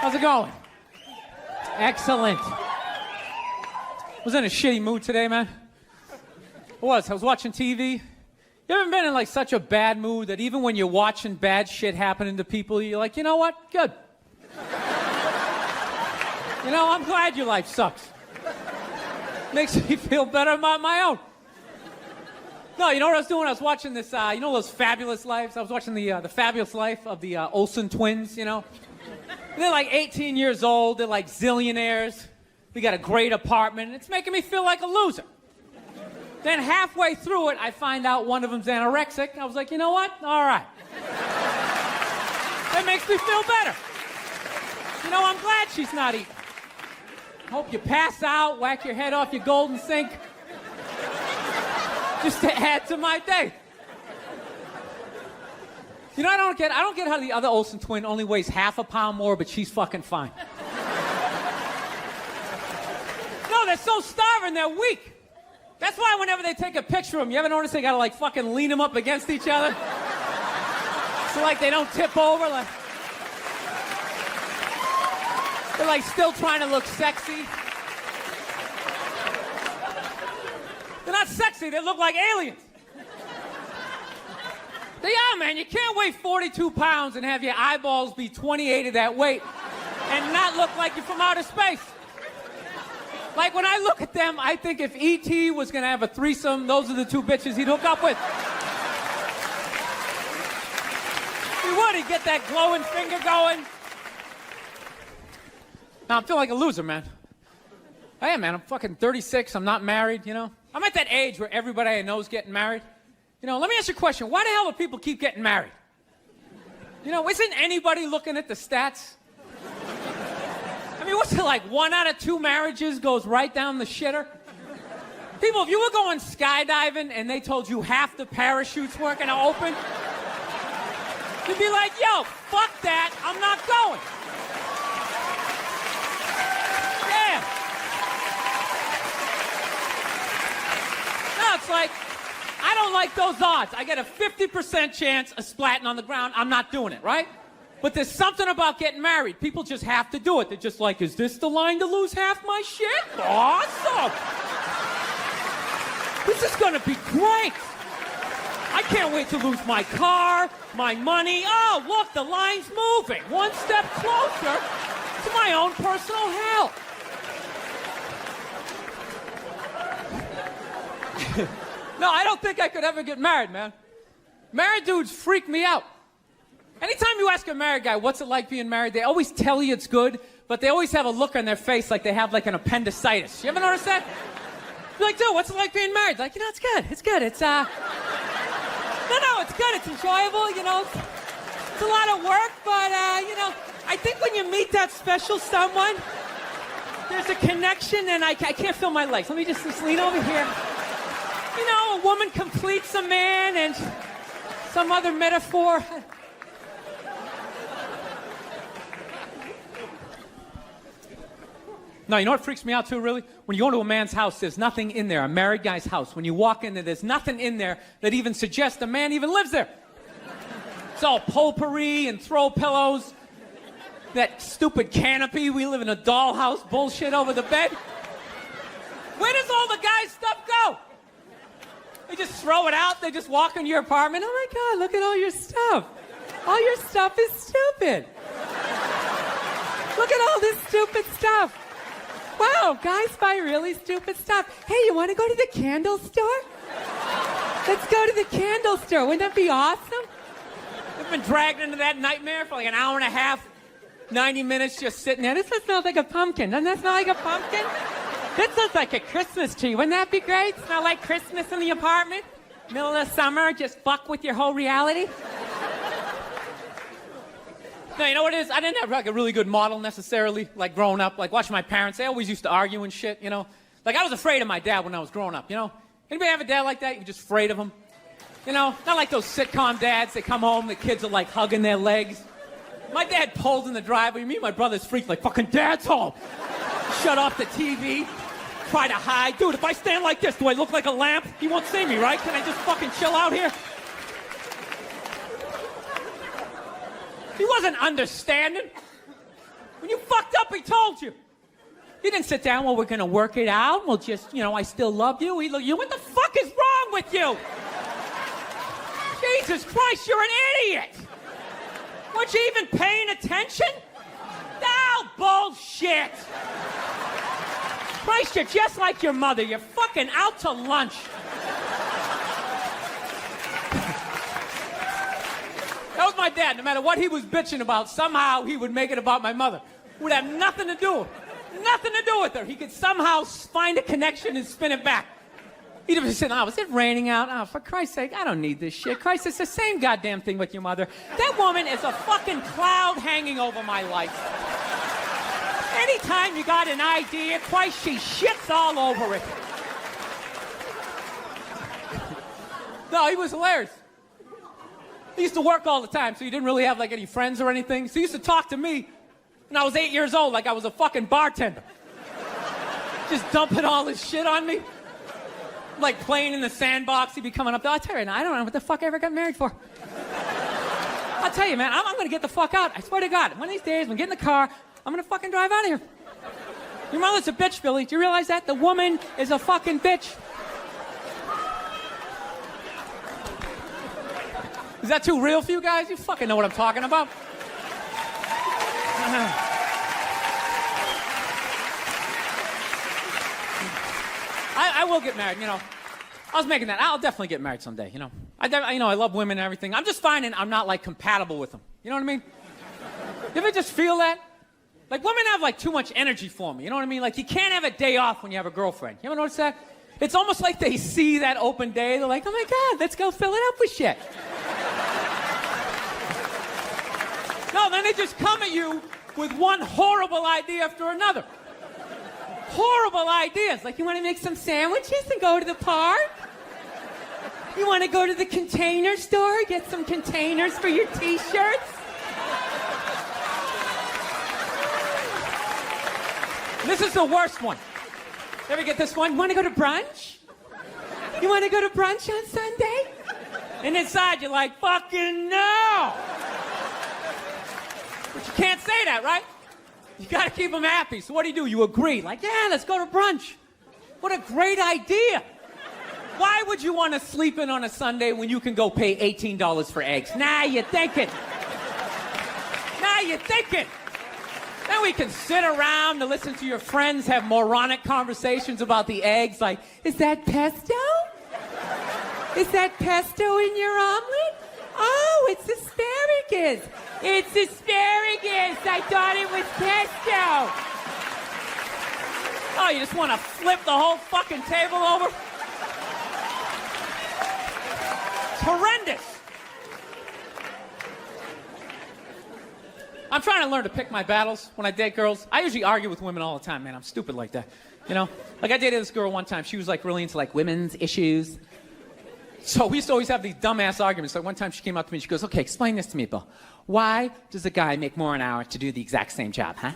How's it going? Excellent. Was in a shitty mood today, man. I was watching TV. You ever been in like such a bad mood that even when you're watching bad shit happening to people, you're like, you know what? Good. You know, I'm glad your life sucks. Makes me feel better about my own. No, you know what I was doing? I was watching this, you know those Fabulous Lives? I was watching the Fabulous Life of the Olsen twins, you know? They're like 18 years old. They're like zillionaires. They got a great apartment. It's making me feel like a loser. Then halfway through it, I find out one of them's anorexic. I was like, you know what? All right. That makes me feel better. You know, I'm glad she's not eating. Hope you pass out, whack your head off your golden sink. Just to add to my day. You know, I don't get how the other Olsen twin only weighs half a pound more, but she's fucking fine. No, they're so starving, they're weak. That's why whenever they take a picture of them, you ever notice they gotta like fucking lean them up against each other? So like they don't tip over, like... They're like still trying to look sexy. They're not sexy, they look like aliens. They are, man. You can't weigh 42 pounds and have your eyeballs be 28 of that weight and not look like you're from outer space. Like, when I look at them, I think if E.T. was going to have a threesome, those are the two bitches he'd hook up with. He would. He'd get that glowing finger going. Now, I'm feeling like a loser, man. I am, man. I'm fucking 36. I'm not married, you know? I'm at that age where everybody I know is getting married. You know, let me ask you a question. Why the hell do people keep getting married? You know, isn't anybody looking at the stats? I mean, what's it like? 1 out of 2 marriages goes right down the shitter? People, if you were going skydiving and they told you half the parachutes weren't going to open, you'd be like, yo, fuck that, I'm not going. Yeah. No, it's like, I don't like those odds. I get a 50% chance of splatting on the ground. I'm not doing it, right? But there's something about getting married. People just have to do it. They're just like, is this the line to lose half my shit? Awesome. This is going to be great. I can't wait to lose my car, my money. Oh, look, the line's moving. One step closer to my own personal hell. No, I don't think I could ever get married, man. Married dudes freak me out. Anytime you ask a married guy, what's it like being married, they always tell you it's good, but they always have a look on their face like they have like an appendicitis. You ever notice that? You're like, dude, what's it like being married? Like, you know, it's good. It's good. It's, No, it's good. It's enjoyable, you know. It's a lot of work, but, you know, I think when you meet that special someone, there's a connection, and I can't feel my legs. Let me just lean over here. You know, a woman completes a man, and some other metaphor. No, you know what freaks me out too, really? When you go to a man's house, there's nothing in there, a married guy's house. When you walk in there, there's nothing in there that even suggests a man even lives there. It's all potpourri and throw pillows, that stupid canopy, we live in a dollhouse bullshit over the bed. Where does all the guy's stuff go? They just throw it out, they just walk into your apartment. Oh my God, look at all your stuff. All your stuff is stupid. Look at all this stupid stuff. Wow, guys buy really stupid stuff. Hey, you want to go to the candle store? Let's go to the candle store. Wouldn't that be awesome? I've been dragged into that nightmare for like an hour and a half, 90 minutes just sitting there. This smells like a pumpkin. Doesn't that smell like a pumpkin? This looks like a Christmas tree. Wouldn't that be great? Smell like Christmas in the apartment? Middle of summer, just fuck with your whole reality? No, you know what it is? I didn't have like a really good model necessarily, like growing up. Like watching my parents, they always used to argue and shit, you know? Like I was afraid of my dad when I was growing up, you know? Anybody have a dad like that? You're just afraid of him? You know? Not like those sitcom dads, they come home, the kids are like hugging their legs. My dad pulled in the driveway, me and my brother's freaked like, fucking dad's home. Shut off the TV, try to hide. Dude, if I stand like this, do I look like a lamp? He won't see me, right? Can I just fucking chill out here? He wasn't understanding. When you fucked up, he told you. He didn't sit down, well, we're going to work it out. We'll just, I still love you. He looked, what the fuck is wrong with you? Jesus Christ, you're an idiot. Weren't you even paying attention? No, bullshit. Christ, you're just like your mother. You're fucking out to lunch. That was my dad. No matter what he was bitching about, somehow he would make it about my mother. It would have nothing to do with her. He could somehow find a connection and spin it back. He'd have said, oh, is it raining out? Oh, for Christ's sake, I don't need this shit. Christ, it's the same goddamn thing with your mother. That woman is a fucking cloud hanging over my life. Anytime you got an idea, Christ, she shits all over it. No, he was hilarious. He used to work all the time, so he didn't really have, like, any friends or anything. So he used to talk to me when I was 8 years old like I was a fucking bartender. Just dumping all his shit on me. Like playing in the sandbox, he'd be coming up there. I'll tell you now, I don't know what the fuck I ever got married for. I'll tell you, man, I'm gonna get the fuck out. I swear to God, one of these days, I'm gonna get in the car, I'm gonna fucking drive out of here. Your mother's a bitch, Billy. Do you realize that? The woman is a fucking bitch. Is that too real for you guys? You fucking know what I'm talking about. I will get married, I was making that. I'll definitely get married someday, I love women and everything. I'm just finding I'm not, like, compatible with them. You know what I mean? You ever just feel that? Like, women have, like, too much energy for me. You know what I mean? Like, you can't have a day off when you have a girlfriend. You ever notice that? It's almost like they see that open day. They're like, oh, my God, let's go fill it up with shit. No, then they just come at you with one horrible idea after another. Horrible ideas. Like, you want to make some sandwiches and go to the park? You want to go to the Container store, get some containers for your T-shirts? This is the worst one. You ever get this one? You want to go to brunch? You want to go to brunch on Sunday? And inside you're like, fucking no! But you can't say that, right? You gotta keep them happy. So what do? You agree. Like, yeah, let's go to brunch. What a great idea. Why would you want to sleep in on a Sunday when you can go pay $18 for eggs? Nah, you're thinking. Then we can sit around to listen to your friends have moronic conversations about the eggs. Like, is that pesto? Is that pesto in your omelet? Oh, it's asparagus. It's asparagus. I thought it was pesto. Oh, you just want to flip the whole fucking table over? It's horrendous. I'm trying to learn to pick my battles when I date girls. I usually argue with women all the time, man. I'm stupid like that. Like I dated this girl one time. She was like really into like women's issues. So we used to always have these dumbass arguments. Like one time she came up to me and she goes, okay, explain this to me, Bill. Why does a guy make more an hour to do the exact same job, huh?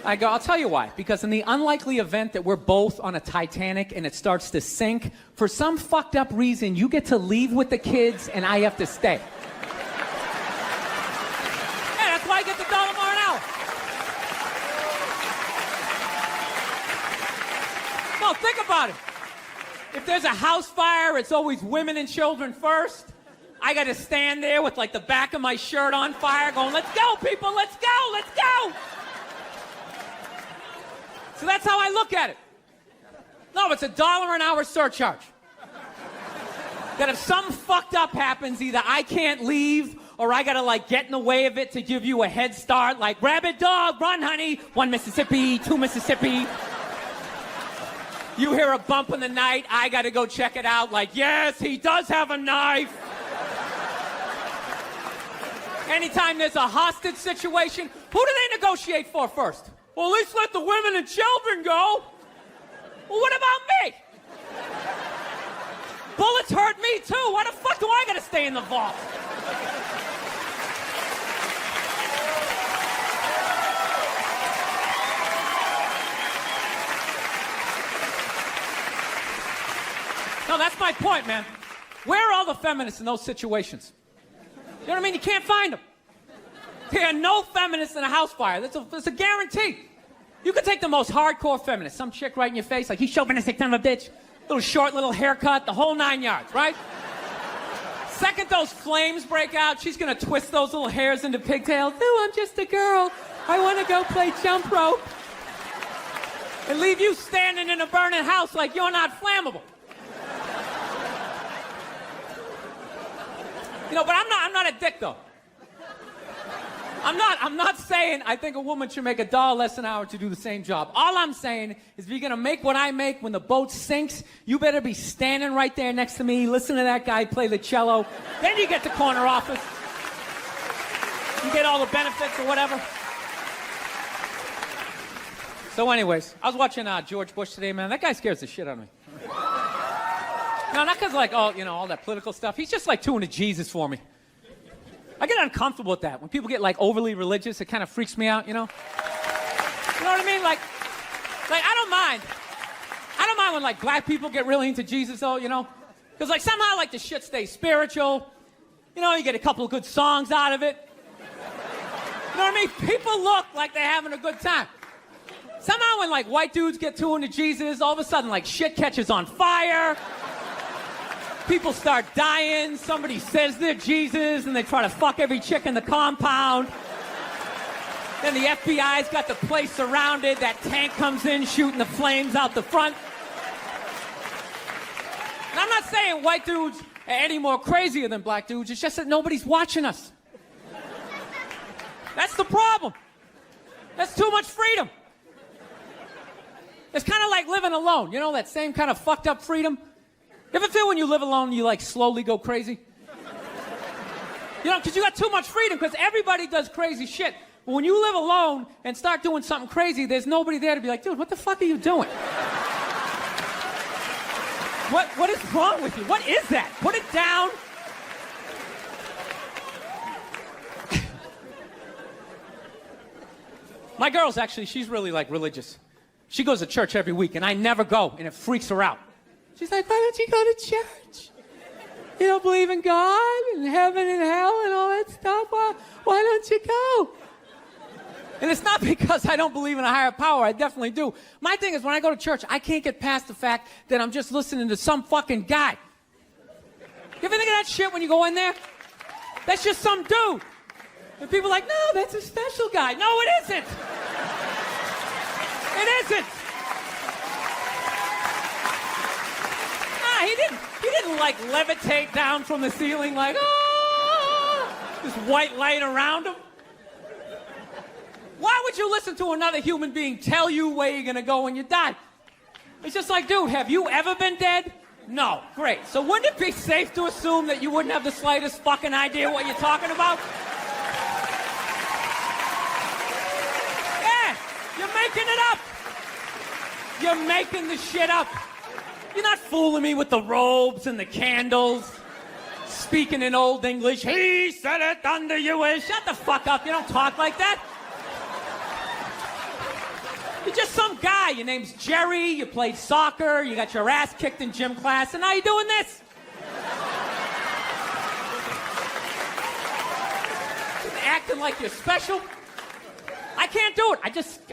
I go, I'll tell you why. Because in the unlikely event that we're both on a Titanic and it starts to sink, for some fucked up reason, you get to leave with the kids and I have to stay. Yeah, that's why I get the $1 more an hour. No, think about it. If there's a house fire, it's always women and children first. I got to stand there with like the back of my shirt on fire going, let's go, people, let's go, let's go. So that's how I look at it. No, it's a $1 an hour surcharge. That if something fucked up happens, either I can't leave or I got to like get in the way of it to give you a head start. Like, rabid dog, run, honey. 1 Mississippi, 2 Mississippi. You hear a bump in the night, I gotta go check it out. Like, yes, he does have a knife. Anytime there's a hostage situation, who do they negotiate for first? Well, at least let the women and children go. Well, what about me? Bullets hurt me too. Why the fuck do I gotta stay in the vault? No, that's my point, man. Where are all the feminists in those situations? You know what I mean? You can't find them. There are no feminists in a house fire. That's a guarantee. You could take the most hardcore feminist, some chick right in your face, like, he's chauvinistic son of a bitch, little short, little haircut, the whole 9 yards, right? Second those flames break out, she's gonna twist those little hairs into pigtails. Oh, I'm just a girl. I want to go play jump rope. And leave you standing in a burning house like you're not flammable. You know, but I'm not a dick, though. I'm not saying I think a woman should make $1 less an hour to do the same job. All I'm saying is if you're gonna make what I make when the boat sinks, you better be standing right there next to me, listen to that guy play the cello. Then you get the corner office. You get all the benefits or whatever. So anyways, I was watching George Bush today, man. That guy scares the shit out of me. No, not because like, oh, you know, all that political stuff. He's just like too into Jesus for me. I get uncomfortable with that. When people get like overly religious, it kind of freaks me out, you know? You know what I mean? Like I don't mind. I don't mind when like black people get really into Jesus though, you know? Because like somehow like the shit stays spiritual. You know, you get a couple of good songs out of it. You know what I mean? People look like they're having a good time. Somehow when like white dudes get too into Jesus, all of a sudden like shit catches on fire. People start dying, somebody says they're Jesus, and they try to fuck every chick in the compound. Then the FBI's got the place surrounded, that tank comes in shooting the flames out the front. And I'm not saying white dudes are any more crazier than black dudes, it's just that nobody's watching us. That's the problem. That's too much freedom. It's kind of like living alone, you know, that same kind of fucked up freedom. You ever feel when you live alone, you like slowly go crazy? You know, because you got too much freedom, because everybody does crazy shit. But when you live alone and start doing something crazy, there's nobody there to be like, dude, what the fuck are you doing? What is wrong with you? What is that? Put it down. My girl's actually, she's really like religious. She goes to church every week, and I never go, and it freaks her out. She's like, why don't you go to church? You don't believe in God and heaven and hell and all that stuff? Why don't you go? And it's not because I don't believe in a higher power. I definitely do. My thing is when I go to church, I can't get past the fact that I'm just listening to some fucking guy. You ever think of that shit when you go in there? That's just some dude. And people are like, no, that's a special guy. No, it isn't. It isn't. He didn't like levitate down from the ceiling like, oh, this white light around him. Why would you listen to another human being tell you where you're gonna go when you die? It's just like, dude, have you ever been dead? No. Great. So wouldn't it be safe to assume that you wouldn't have the slightest fucking idea what you're talking about? Yeah, you're making it up. You're making the shit up. You're not fooling me with the robes and the candles, speaking in old English. He said it under you is. Shut the fuck up. You don't talk like that. You're just some guy. Your name's Jerry. You played soccer. You got your ass kicked in gym class. And now you're doing this. Just acting like you're special. I can't do it.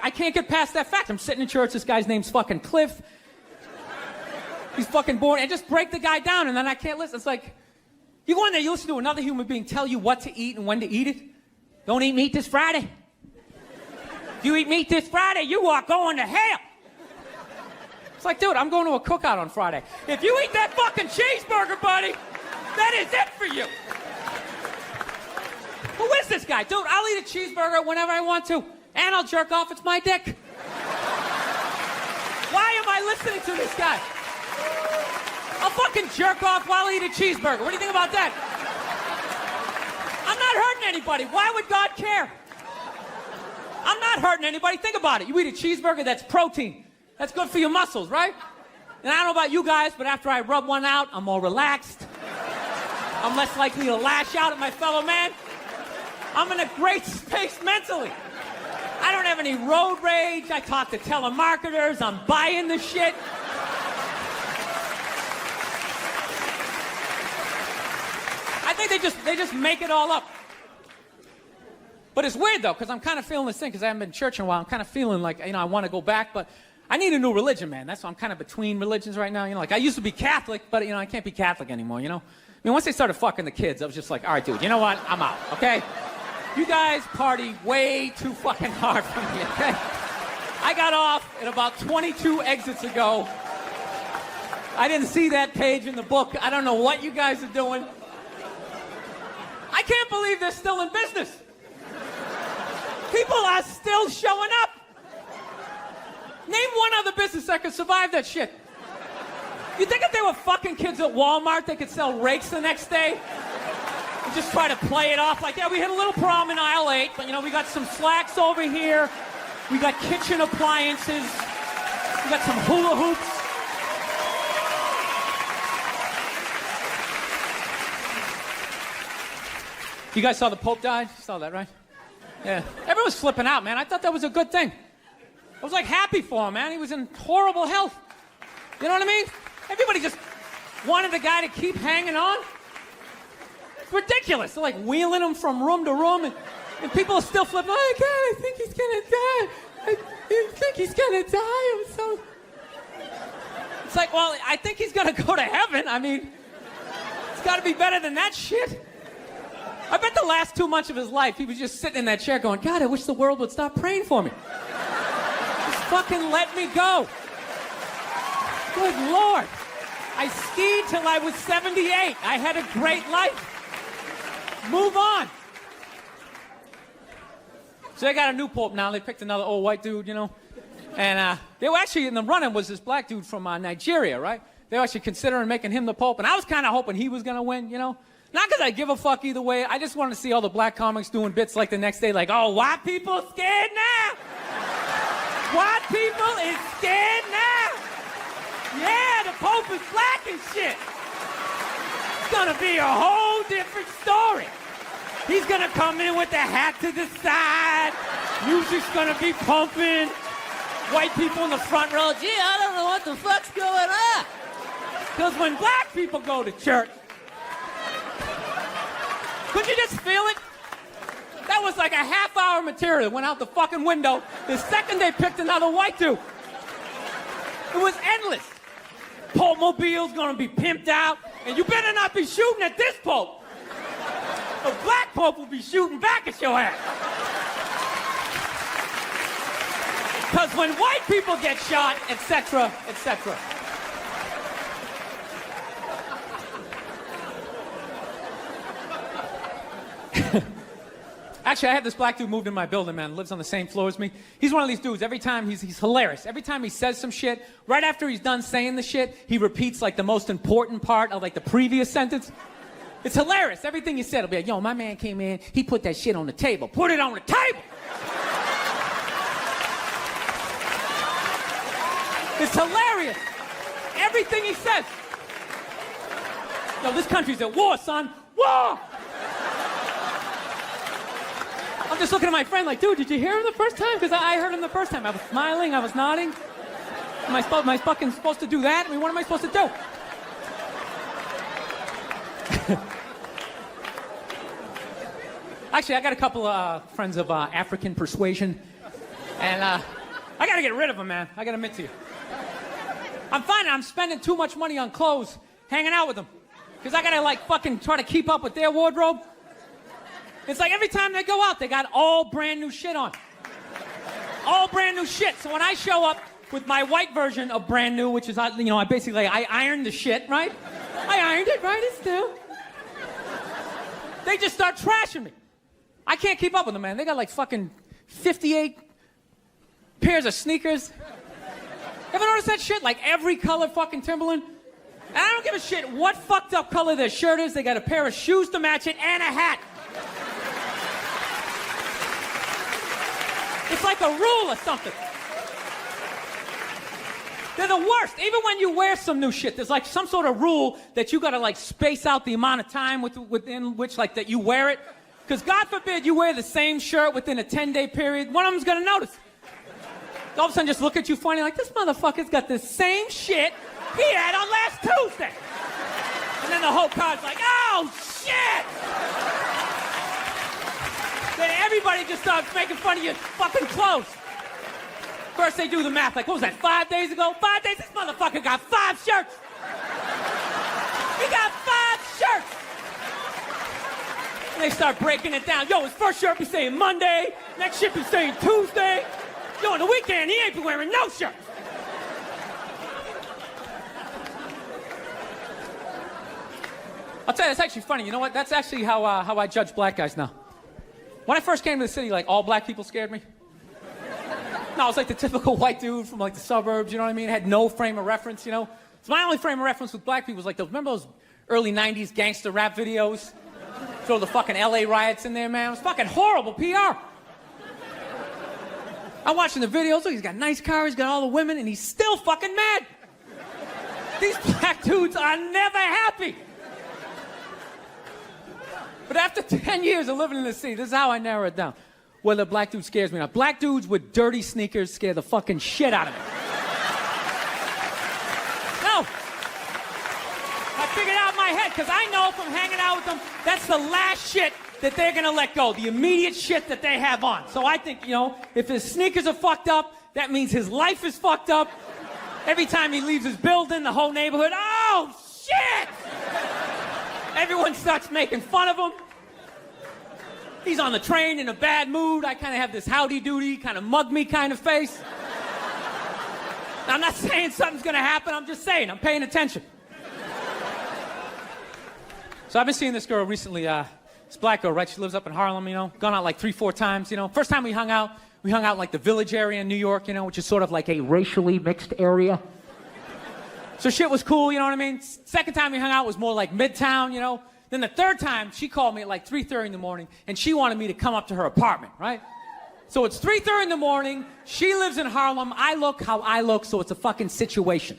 I can't get past that fact. I'm sitting in church. This guy's name's fucking Cliff. He's fucking born, and just break the guy down, and then I can't listen. It's like, you go in there, you listen to another human being tell you what to eat and when to eat it. Don't eat meat this Friday. If you eat meat this Friday, you are going to hell. It's like, dude, I'm going to a cookout on Friday. If you eat that fucking cheeseburger, buddy, that is it for you. Who is this guy? Dude, I'll eat a cheeseburger whenever I want to, and I'll jerk off. It's my dick. Why am I listening to this guy? I'll fucking jerk off while I eat a cheeseburger. What do you think about that? I'm not hurting anybody. Why would God care? I'm not hurting anybody. Think about it. You eat a cheeseburger, that's protein. That's good for your muscles, right? And I don't know about you guys, but after I rub one out, I'm more relaxed. I'm less likely to lash out at my fellow man. I'm in a great space mentally. I don't have any road rage. I talk to telemarketers. I'm buying the shit. I think they just make it all up. But it's weird, though, because I'm kind of feeling this thing, because I haven't been to church in a while. I'm kind of feeling like, I want to go back, but I need a new religion, man. That's why I'm kind of between religions right now. Like, I used to be Catholic, but, I can't be Catholic anymore, I mean, once they started fucking the kids, I was just like, all right, dude, you know what? I'm out, okay? You guys party way too fucking hard for me, okay? I got off at about 22 exits ago. I didn't see that page in the book. I don't know what you guys are doing. I can't believe they're still in business. People are still showing up. Name one other business that could survive that shit. You think if they were fucking kids at Walmart, they could sell rakes the next day? And just try to play it off like, yeah, we had a little prom in aisle 8, but, we got some slacks over here. We got kitchen appliances. We got some hula hoops. You guys saw the Pope died? You saw that, right? Yeah. Everyone's flipping out, man. I thought that was a good thing. I was, happy for him, man. He was in horrible health. You know what I mean? Everybody just wanted the guy to keep hanging on. It's ridiculous. They're, wheeling him from room to room, and people are still flipping. Oh, God, I think he's going to die. I think he's going to die. I'm so... It's like, well, I think he's going to go to heaven. I mean, it's got to be better than that shit. I bet the last 2 months of his life, he was just sitting in that chair going, God, I wish the world would stop praying for me. Just fucking let me go. Good Lord. I skied till I was 78. I had a great life. Move on. So they got a new pope now. They picked another old white dude, And they were actually in the running was this black dude from Nigeria, right? They were actually considering making him the pope. And I was kind of hoping he was going to win, Not because I give a fuck either way. I just wanted to see all the black comics doing bits like the next day, like, oh, white people scared now. White people is scared now. Yeah, the Pope is black and shit. It's gonna be a whole different story. He's gonna come in with the hat to the side. Music's gonna be pumping. White people in the front row, gee, I don't know what the fuck's going on. Because when black people go to church, couldn't you just feel it? That was like a half-hour material. Went out the fucking window the second they picked another white dude. It was endless. Pope Mobile's gonna be pimped out, and you better not be shooting at this Pope. A black Pope will be shooting back at your ass. Because when white people get shot, etc., etc. Actually, I had this black dude moved in my building, man. Lives on the same floor as me. He's one of these dudes. Every time, he's hilarious. Every time he says some shit, right after he's done saying the shit, he repeats, the most important part of, the previous sentence. It's hilarious. Everything he said will be like, yo, my man came in, he put that shit on the table. Put it on the table! It's hilarious. Everything he says. Yo, this country's at war, son. War! I'm just looking at my friend like, dude, did you hear him the first time? Because I heard him the first time. I was smiling, I was nodding. Am I fucking supposed to do that? I mean, what am I supposed to do? Actually, I got a couple of friends of African persuasion. And I got to get rid of them, man. I got to admit to you. I'm finding I'm spending too much money on clothes hanging out with them. Because I got to, fucking try to keep up with their wardrobe. It's like every time they go out, they got all brand new shit on. All brand new shit. So when I show up with my white version of brand new, which is, I ironed the shit, right? I ironed it, right? It's new. They just start trashing me. I can't keep up with them, man. They got fucking 58 pairs of sneakers. Ever notice that shit? Every color fucking Timberland. And I don't give a shit what fucked up color their shirt is. They got a pair of shoes to match it and a hat. It's like a rule or something. They're the worst. Even when you wear some new shit, there's some sort of rule that you gotta space out the amount of time within which that you wear it. Because God forbid you wear the same shirt within a 10-day period, one of them's gonna notice. All of a sudden just look at you funny this motherfucker's got the same shit he had on last Tuesday. And then the whole car's like, oh shit! Then everybody just starts making fun of your fucking clothes. First they do the math, like, what was that, 5 days ago? 5 days? This motherfucker got 5 shirts. He got 5 shirts. And they start breaking it down. Yo, his first shirt be saying Monday, next shirt be saying Tuesday. Yo, on the weekend, he ain't be wearing no shirts. I'll tell you, that's actually funny. You know what? That's actually how I judge black guys now. When I first came to the city, like, all black people scared me. No, I was like the typical white dude from like the suburbs, you know what I mean? Had no frame of reference, you know? So my only frame of reference with black people was like remember those early 90s gangster rap videos? Throw the fucking LA riots in there, man. It was fucking horrible PR. I'm watching the videos, look, he's got a nice car, he's got all the women, and he's still fucking mad. These black dudes are never happy. But after 10 years of living in the city, this is how I narrow it down. Whether a black dude scares me or not. Black dudes with dirty sneakers scare the fucking shit out of me. No. I figured out in my head, because I know from hanging out with them, that's the last shit that they're gonna let go. The immediate shit that they have on. So I think, you know, if his sneakers are fucked up, that means his life is fucked up. Every time he leaves his building, the whole neighborhood, oh, shit! Everyone starts making fun of him. He's on the train in a bad mood. I kind of have this howdy-doody, kind of mug-me kind of face. Now, I'm not saying something's going to happen. I'm just saying. I'm paying attention. So I've been seeing this girl recently. This black girl, right? She lives up in Harlem, you know. Gone out like 3-4 times, you know. First time we hung out in like the Village area in New York, you know, which is sort of like a racially mixed area. So shit was cool, you know what I mean? Second time we hung out was more like Midtown, you know. Then the third time, she called me at like 3:30 in the morning, and she wanted me to come up to her apartment, right? So it's 3:30 in the morning, she lives in Harlem, I look how I look, so it's a fucking situation.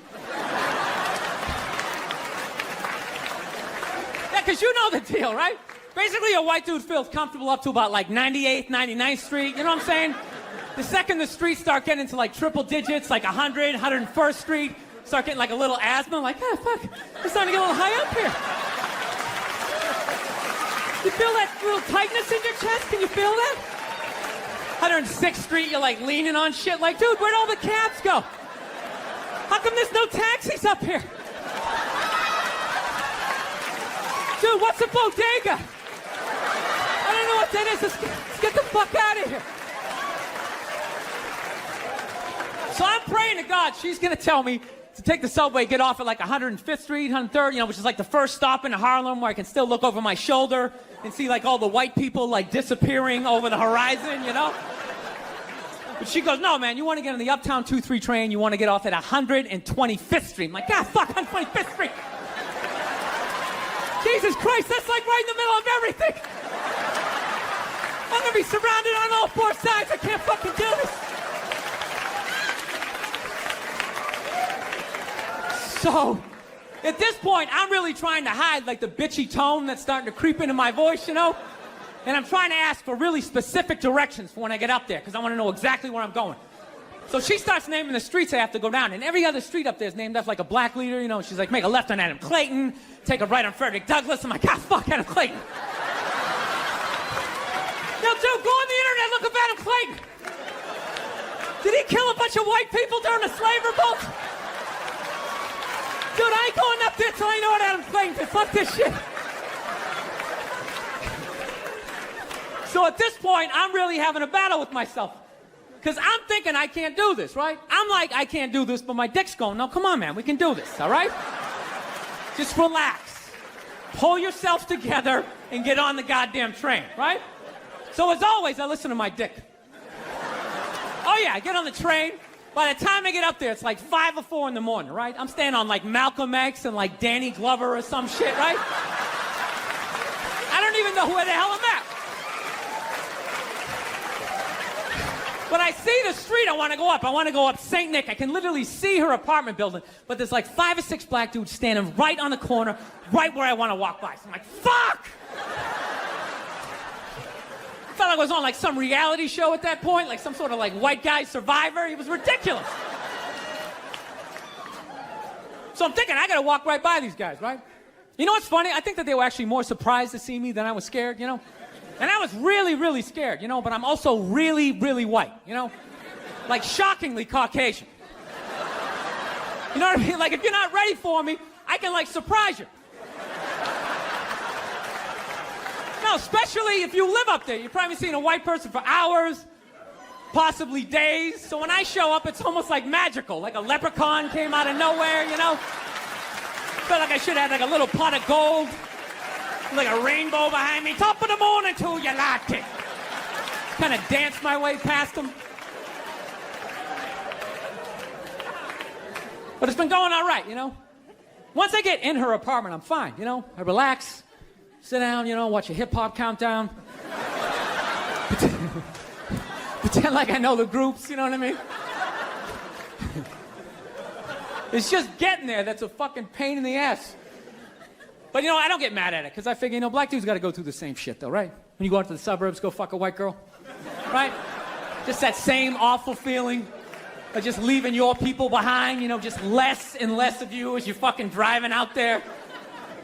Yeah, because you know the deal, right? Basically, a white dude feels comfortable up to about like 98th, 99th Street, you know what I'm saying? The second the streets start getting into like triple digits, like 100, 101st Street, start getting like a little asthma, like, oh, fuck, it's starting to get a little high up here. You feel that little tightness in your chest? Can you feel that? 106th Street, you're like leaning on shit like, dude, where'd all the cabs go? How come there's no taxis up here? Dude, what's a bodega? I don't know what that is. Let's get the fuck out of here. So I'm praying to God she's gonna tell me to take the subway, get off at like 105th Street, 103rd, you know, which is like the first stop in Harlem where I can still look over my shoulder and see like all the white people like disappearing over the horizon, you know? But she goes, no, man, you want to get on the Uptown 2-3 train, you want to get off at 125th Street. I'm like, God, fuck, 125th Street. Jesus Christ, that's like right in the middle of everything. I'm going to be surrounded on all 4 sides. I can't fucking do this. So, at this point, I'm really trying to hide like the bitchy tone that's starting to creep into my voice, you know? And I'm trying to ask for really specific directions for when I get up there, because I want to know exactly where I'm going. So she starts naming the streets I have to go down, and every other street up there is named after like a black leader, you know? She's like, make a left on Adam Clayton, take a right on Frederick Douglass. I'm like, ah, fuck Adam Clayton. Yo, dude, go on the internet, look up Adam Clayton. Did he kill a bunch of white people during the slave revolt? Dude, I ain't going up there till I know what Adam Clayton did. Fuck this shit. So at this point, I'm really having a battle with myself. Because I'm thinking I can't do this, right? I'm like, I can't do this, but my dick's going, no, come on, man, we can do this, all right? Just relax. Pull yourself together and get on the goddamn train, right? So as always, I listen to my dick. Oh yeah, I get on the train. By the time I get up there, it's like 5 or 4 in the morning, right? I'm staying on like Malcolm X and like Danny Glover or some shit, right? I don't even know where the hell I'm at. But I see the street I want to go up. I want to go up St. Nick. I can literally see her apartment building, but there's like 5 or 6 black dudes standing right on the corner, right where I want to walk by. So I'm like, fuck! I felt like I was on like some reality show at that point, like some sort of like white guy survivor. It was ridiculous. So I'm thinking, I gotta walk right by these guys, right? You know what's funny? I think that they were actually more surprised to see me than I was scared, you know? And I was really, really scared, you know, but I'm also really, really white, you know? Like, shockingly Caucasian. You know what I mean? Like, if you're not ready for me, I can, like, surprise you. No, especially if you live up there. You've probably seen a white person for hours, possibly days. So when I show up, it's almost like magical. Like a leprechaun came out of nowhere, you know? Felt like I should have had like a little pot of gold, like a rainbow behind me. Top of the morning to you, latte. Kind of danced my way past them. But it's been going all right, you know? Once I get in her apartment, I'm fine, you know? I relax, sit down, you know, watch a hip-hop countdown. Pretend like I know the groups, you know what I mean? It's just getting there that's a fucking pain in the ass. But, you know, I don't get mad at it, because I figure, you know, black dudes got to go through the same shit, though, right? When you go out to the suburbs, go fuck a white girl, right? Just that same awful feeling of just leaving your people behind, you know, just less and less of you as you're fucking driving out there.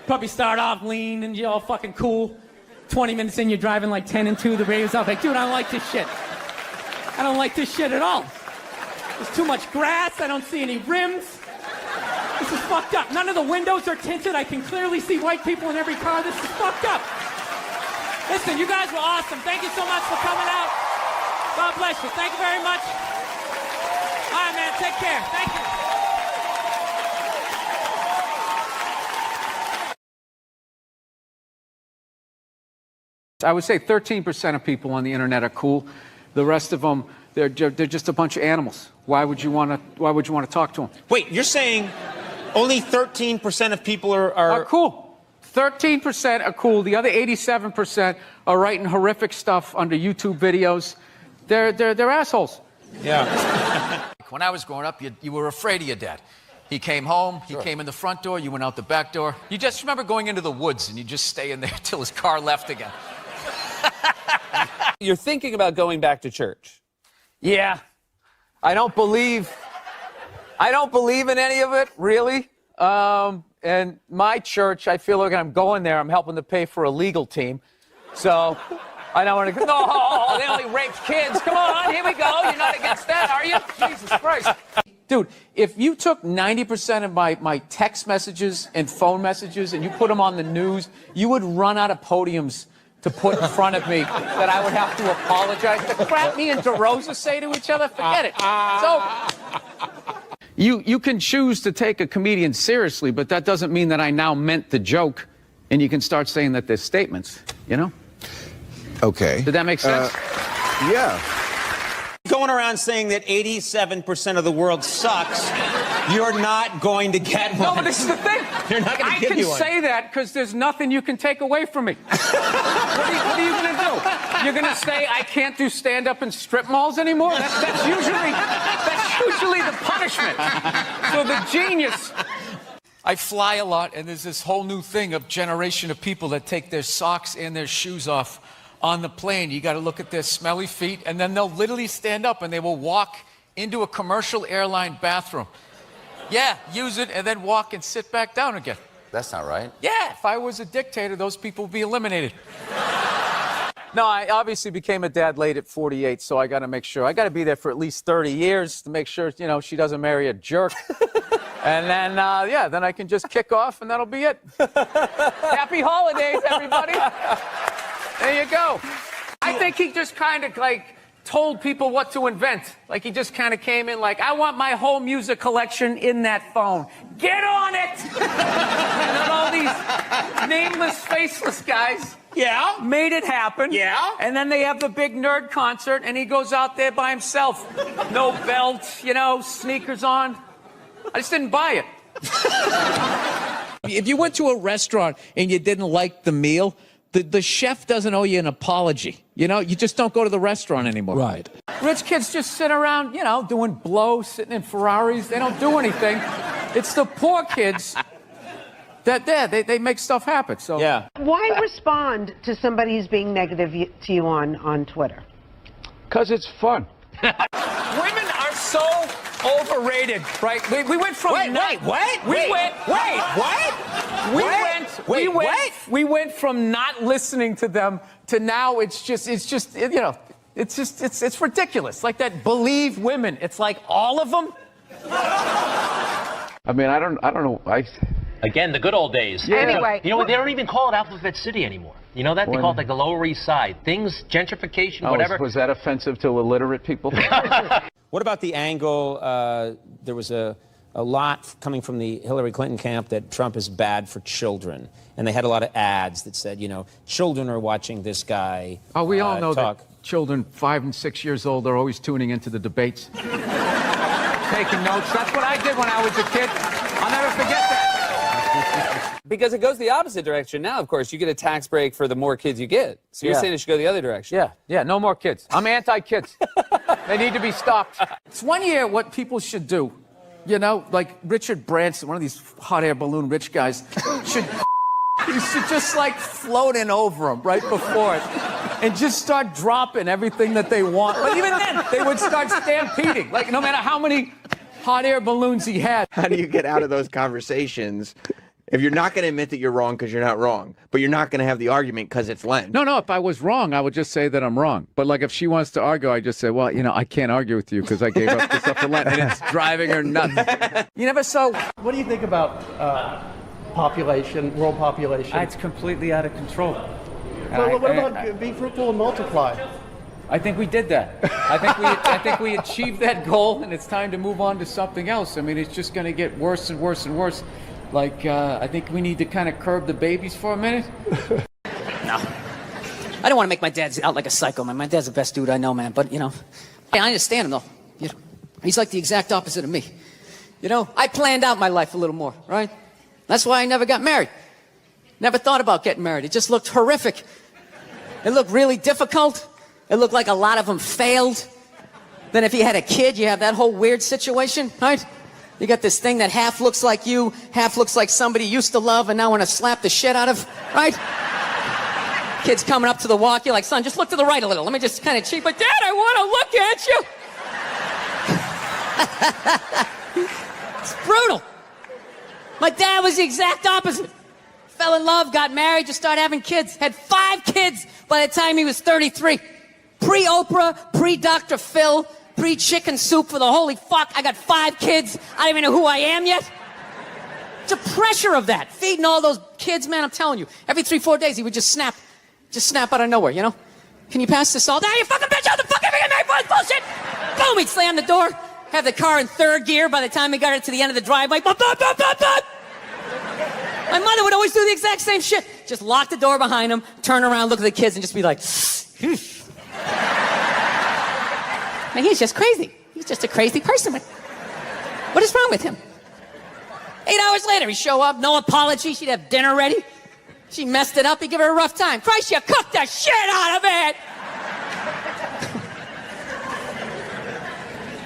Probably start off lean and you're all fucking cool. 20 minutes in, you're driving like 10 and 2, the radio's off. Like, dude, I don't like this shit. I don't like this shit at all. There's too much grass, I don't see any rims. This is fucked up. None of the windows are tinted. I can clearly see white people in every car. This is fucked up. Listen, you guys were awesome. Thank you so much for coming out. God bless you. Thank you very much. All right, man. Take care. Thank you. I would say 13% of people on the internet are cool. The rest of them, they're just a bunch of animals. Why would you want to talk to them? Wait, you're saying only 13% of people are cool. 13% are cool. The other 87% are writing horrific stuff under YouTube videos. They're assholes. Yeah. When I was growing up, you were afraid of your dad. He came home, he came in the front door, you went out the back door. You just remember going into the woods and you just stay in there till his car left again. You're thinking about going back to church. Yeah. I don't believe in any of it, really. And my church, I feel like I'm going there, I'm helping to pay for a legal team. So I don't want to go, no, they only rape kids. Come on, here we go. You're not against that, are you? Jesus Christ. Dude, if you took 90% of my text messages and phone messages and you put them on the news, you would run out of podiums to put in front of me that I would have to apologize. The crap me and DeRosa say to each other, forget it. So you can choose to take a comedian seriously, but that doesn't mean that I now meant the joke, and you can start saying that they're statements, you know? Okay. Did that make sense? Yeah. Going around saying that 87% of the world sucks, you're not going to get one. No, but this is the thing. You're not going to give you one. I can say that because there's nothing you can take away from me. What are you going to do? You're going to say I can't do stand-up in strip malls anymore? That's usually the punishment for the genius. I fly a lot, and there's this whole new thing of generation of people that take their socks and their shoes off on the plane. You got to look at their smelly feet, and then they'll literally stand up and they will walk into a commercial airline bathroom. Yeah, use it and then walk and sit back down again. That's not right. Yeah, if I was a dictator, those people would be eliminated. No, I obviously became a dad late at 48, so I got to make sure. I got to be there for at least 30 years to make sure, you know, she doesn't marry a jerk. And then, then I can just kick off, and that'll be it. Happy holidays, everybody. There you go. I think he just kind of, like, told people what to invent. Like, he just kind of came in like, I want my whole music collection in that phone. Get on it! And then all these nameless, faceless guys made it happen. Yeah. And then they have the big nerd concert, and he goes out there by himself. No belt, you know, sneakers on. I just didn't buy it. If you went to a restaurant and you didn't like the meal, the chef doesn't owe you an apology. You know, you just don't go to the restaurant anymore. Right. Rich kids just sit around, you know, doing blow, sitting in Ferraris. They don't do anything. It's the poor kids that they make stuff happen. So Yeah. Why respond to somebody who's being negative to you on Twitter? Because it's fun. Women are so overrated, right? We went from Wait, what? We went Wait, what? We went from not listening to them to now it's ridiculous. Like that Believe women. It's like all of them. I mean, I don't know. Again, the good old days. Yeah. Anyway. You know what? They don't even call it Alphabet City anymore. You know that? They call it like the Lower East Side. Things, gentrification, whatever. Was that offensive to illiterate people? What about the angle? There was a lot coming from the Hillary Clinton camp that Trump is bad for children. And they had a lot of ads that said, children are watching this guy Oh, we all know talk. that children 5 and 6 years old are always tuning into the debates. Taking notes. That's what I did when I was a kid. I'll never forget that. Because it goes the opposite direction now, of course. You get a tax break for the more kids you get. So you're Yeah. saying it should go the other direction. Yeah, no more kids. I'm anti-kids. They need to be stopped. It's one year what people should do. Like Richard Branson, one of these hot air balloon rich guys, should just like float in over them right before it and just start dropping everything that they want. But even then, they would start stampeding. Like no matter how many hot air balloons he had. How do you get out of those conversations if you're not going to admit that you're wrong because you're not wrong, but you're not going to have the argument because it's Len? No, if I was wrong, I would just say that I'm wrong. But like if she wants to argue, I just say, well, I can't argue with you because I gave up this stuff for Lent, and it's driving her nuts. You never saw. What do you think about population, world population? It's completely out of control. Well, what about be fruitful and multiply? I think we did that. I think we achieved that goal, and it's time to move on to something else. I mean, it's just going to get worse and worse and worse. Like, I think we need to kind of curb the babies for a minute. No. I don't want to make my dad out like a psycho, man. My dad's the best dude I know, man. But, I understand him, though. He's like the exact opposite of me. I planned out my life a little more, right? That's why I never got married. Never thought about getting married. It just looked horrific. It looked really difficult. It looked like a lot of them failed. Then if you had a kid, you have that whole weird situation, right? You got this thing that half looks like you, half looks like somebody you used to love and now want to slap the shit out of, right? Kid's coming up to the walk, you're like, son, just look to the right a little. Let me just kind of cheat, but Dad, I want to look at you. It's brutal. My dad was the exact opposite. Fell in love, got married, just started having kids. Had 5 kids by the time he was 33. Pre-Oprah, pre-Dr. Phil, pre-chicken soup for the holy fuck. I got 5 kids. I don't even know who I am yet. The pressure of that. Feeding all those kids, man, I'm telling you. Every 3-4 days, he would just snap out of nowhere, Can you pass this all? You fucking bitch, how the fuck am I getting married for this bullshit? Boom, he'd slam the door, have the car in 3rd gear by the time he got it to the end of the driveway. Bop, bop, bop, bop, bop. My mother would always do the exact same shit. Just lock the door behind him, turn around, look at the kids, and just be like, man, he's just crazy. He's just a crazy person. What is wrong with him? 8 hours later, he'd show up, no apology. She'd have dinner ready. She messed it up. He'd give her a rough time. Christ, you cooked the shit out of it.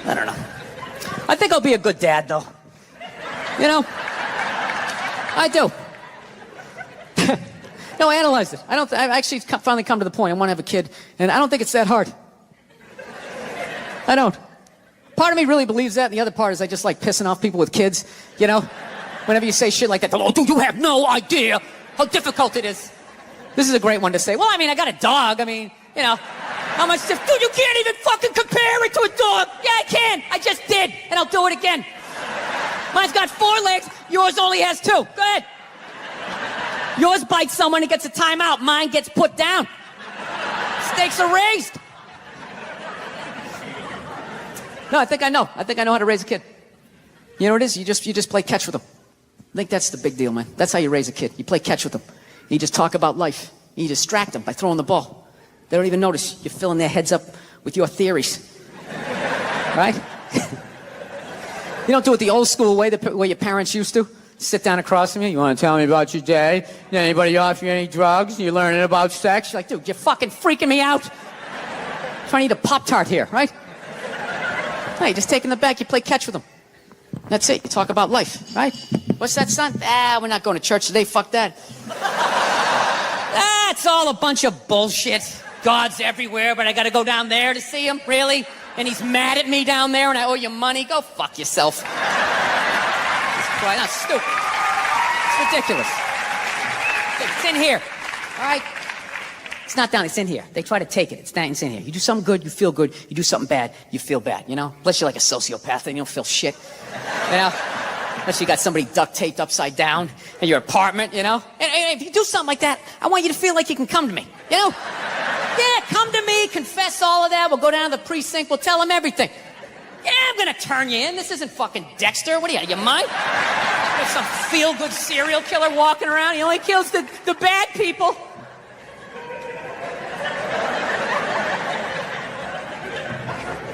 I don't know. I think I'll be a good dad, though. I do. No, I analyzed it. I've actually finally come to the point. I want to have a kid, and I don't think it's that hard. I don't. Part of me really believes that, and the other part is I just like pissing off people with kids, Whenever you say shit like that, oh, dude, you have no idea how difficult it is. This is a great one to say. Well, I got a dog. How much dude, you can't even fucking compare it to a dog. Yeah, I can. I just did, and I'll do it again. Mine's got 4 legs. Yours only has 2. Go ahead. Yours bites someone and gets a timeout. Mine gets put down. Stakes are raised. No, I think I know. I think I know how to raise a kid. You know what it is? You just play catch with them. I think that's the big deal, man. That's how you raise a kid. You play catch with them. You just talk about life. You distract them by throwing the ball. They don't even notice. You're filling their heads up with your theories. Right? You don't do it the old school way, the way your parents used to. Sit down across from you. You want to tell me about your day? Did anybody offer you any drugs? You're learning about sex? You're like, dude, you're fucking freaking me out. I'm trying to eat a Pop-Tart here, right? No, you just take them in the back. You play catch with them. That's it. You talk about life, right? What's that, son? We're not going to church today. Fuck that. That's all a bunch of bullshit. God's everywhere, but I got to go down there to see him? Really? And he's mad at me down there and I owe you money? Go fuck yourself. That's stupid. It's ridiculous. It's in here. All right? It's not down, it's in here. They try to take it. It's in here. You do something good, you feel good. You do something bad, you feel bad, you know? Unless you're like a sociopath and you don't feel shit. You know? Unless you got somebody duct taped upside down in your apartment, you know? And if you do something like that, I want you to feel like you can come to me, you know? Yeah, come to me, confess all of that. We'll go down to the precinct, we'll tell them everything. Yeah, I'm gonna turn you in. This isn't fucking Dexter. What are you mind? There's some feel-good serial killer walking around. He only kills the bad people.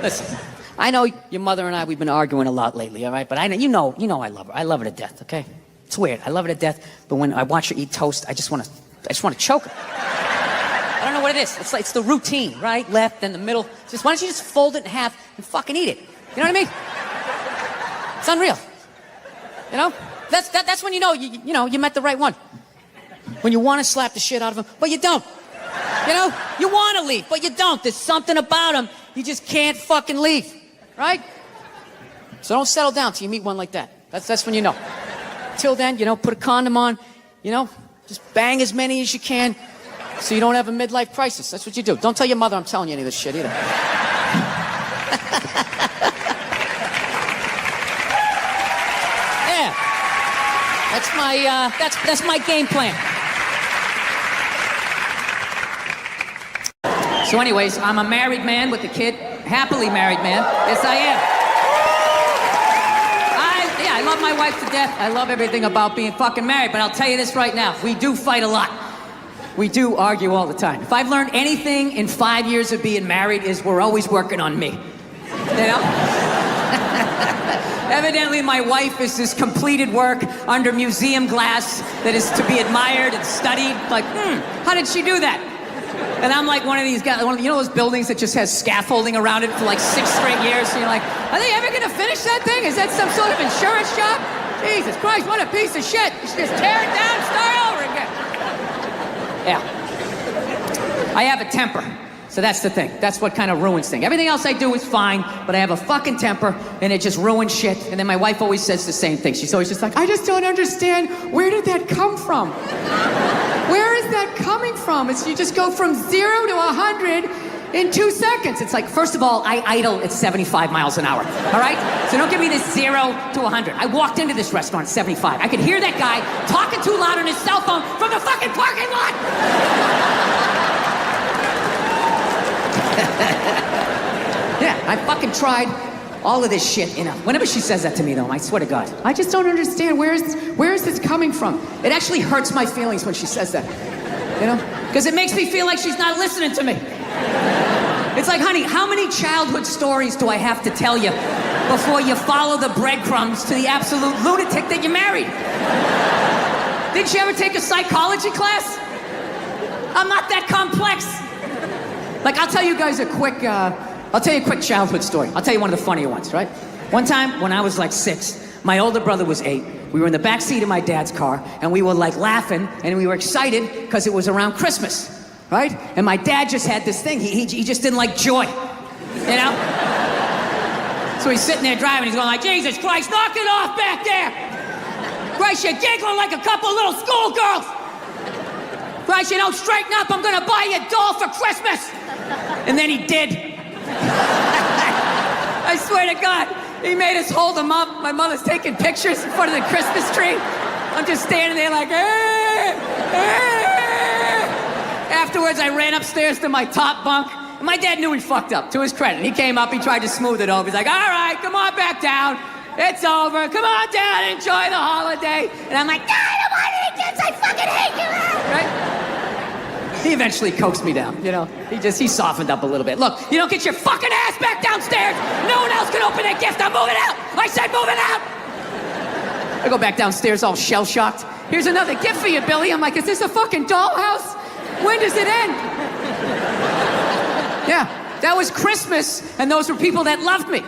Listen, I know your mother and I, we've been arguing a lot lately, all right? But you know I love her. I love her to death, okay? It's weird. I love her to death, but when I watch her eat toast, I just want to choke her. I don't know what it is. It's the routine, right? Left, then the middle. Just why don't you just fold it in half and fucking eat it? You know what I mean? It's unreal. You know? That's when you know you met the right one. When you want to slap the shit out of him, but you don't. You know? You want to leave, but you don't. There's something about him. You just can't fucking leave. Right? So don't settle down till you meet one like that. That's when you know. Till then, put a condom on, just bang as many as you can so you don't have a midlife crisis. That's what you do. Don't tell your mother I'm telling you any of this shit either. Yeah. That's my game plan. So anyways, I'm a married man with a kid. Happily married man. Yes, I am. I love my wife to death. I love everything about being fucking married. But I'll tell you this right now. We do fight a lot. We do argue all the time. If I've learned anything in 5 years of being married is we're always working on me. You know? Evidently, my wife is this completed work under museum glass that is to be admired and studied. Like, how did she do that? And I'm like one of these guys, those buildings that just has scaffolding around it for like 6 straight years. So you're like, are they ever gonna finish that thing? Is that some sort of insurance job? Jesus Christ, what a piece of shit. You should just tear it down and start over again. Yeah. I have a temper. So that's the thing. That's what kind of ruins things. Everything else I do is fine, but I have a fucking temper, and it just ruins shit. And then my wife always says the same thing. She's always just like, I just don't understand. Where did that come from? Where is that coming from? It's you just go from 0 to 100 in 2 seconds. It's like, first of all, I idle at 75 miles an hour, all right? So don't give me this 0 to 100. I walked into this restaurant at 75. I could hear that guy talking too loud on his cell phone from the fucking parking lot. Yeah, I fucking tried all of this shit, Whenever she says that to me, though, I swear to God, I just don't understand. Where is this coming from? It actually hurts my feelings when she says that, Because it makes me feel like she's not listening to me. It's like, honey, how many childhood stories do I have to tell you before you follow the breadcrumbs to the absolute lunatic that you married? Didn't you ever take a psychology class? I'm not that complex. Like, I'll tell you guys a quick childhood story. I'll tell you one of the funnier ones, right? One time, when I was like 6, my older brother was 8. We were in the back seat of my dad's car, and we were like laughing, and we were excited because it was around Christmas, right? And my dad just had this thing. He just didn't like joy, So he's sitting there driving. He's going like, Jesus Christ, knock it off back there. Christ, you're giggling like a couple little schoolgirls. Christ, you don't straighten up. I'm going to buy you a doll for Christmas. And then he did. I swear to God, he made us hold him up. My mother's taking pictures in front of the Christmas tree. I'm just standing there like, Afterwards, I ran upstairs to my top bunk. And my dad knew he fucked up, to his credit. He came up, he tried to smooth it over. He's like, all right, come on back down. It's over. Come on down, enjoy the holiday. And I'm like, God, I don't want to eat this. I fucking hate you. Right? He eventually coaxed me down, He softened up a little bit. Look, you don't get your fucking ass back downstairs. No one else can open that gift. I'm moving out. I said moving out. I go back downstairs all shell-shocked. Here's another gift for you, Billy. I'm like, is this a fucking dollhouse? When does it end? Yeah, that was Christmas, and those were people that loved me.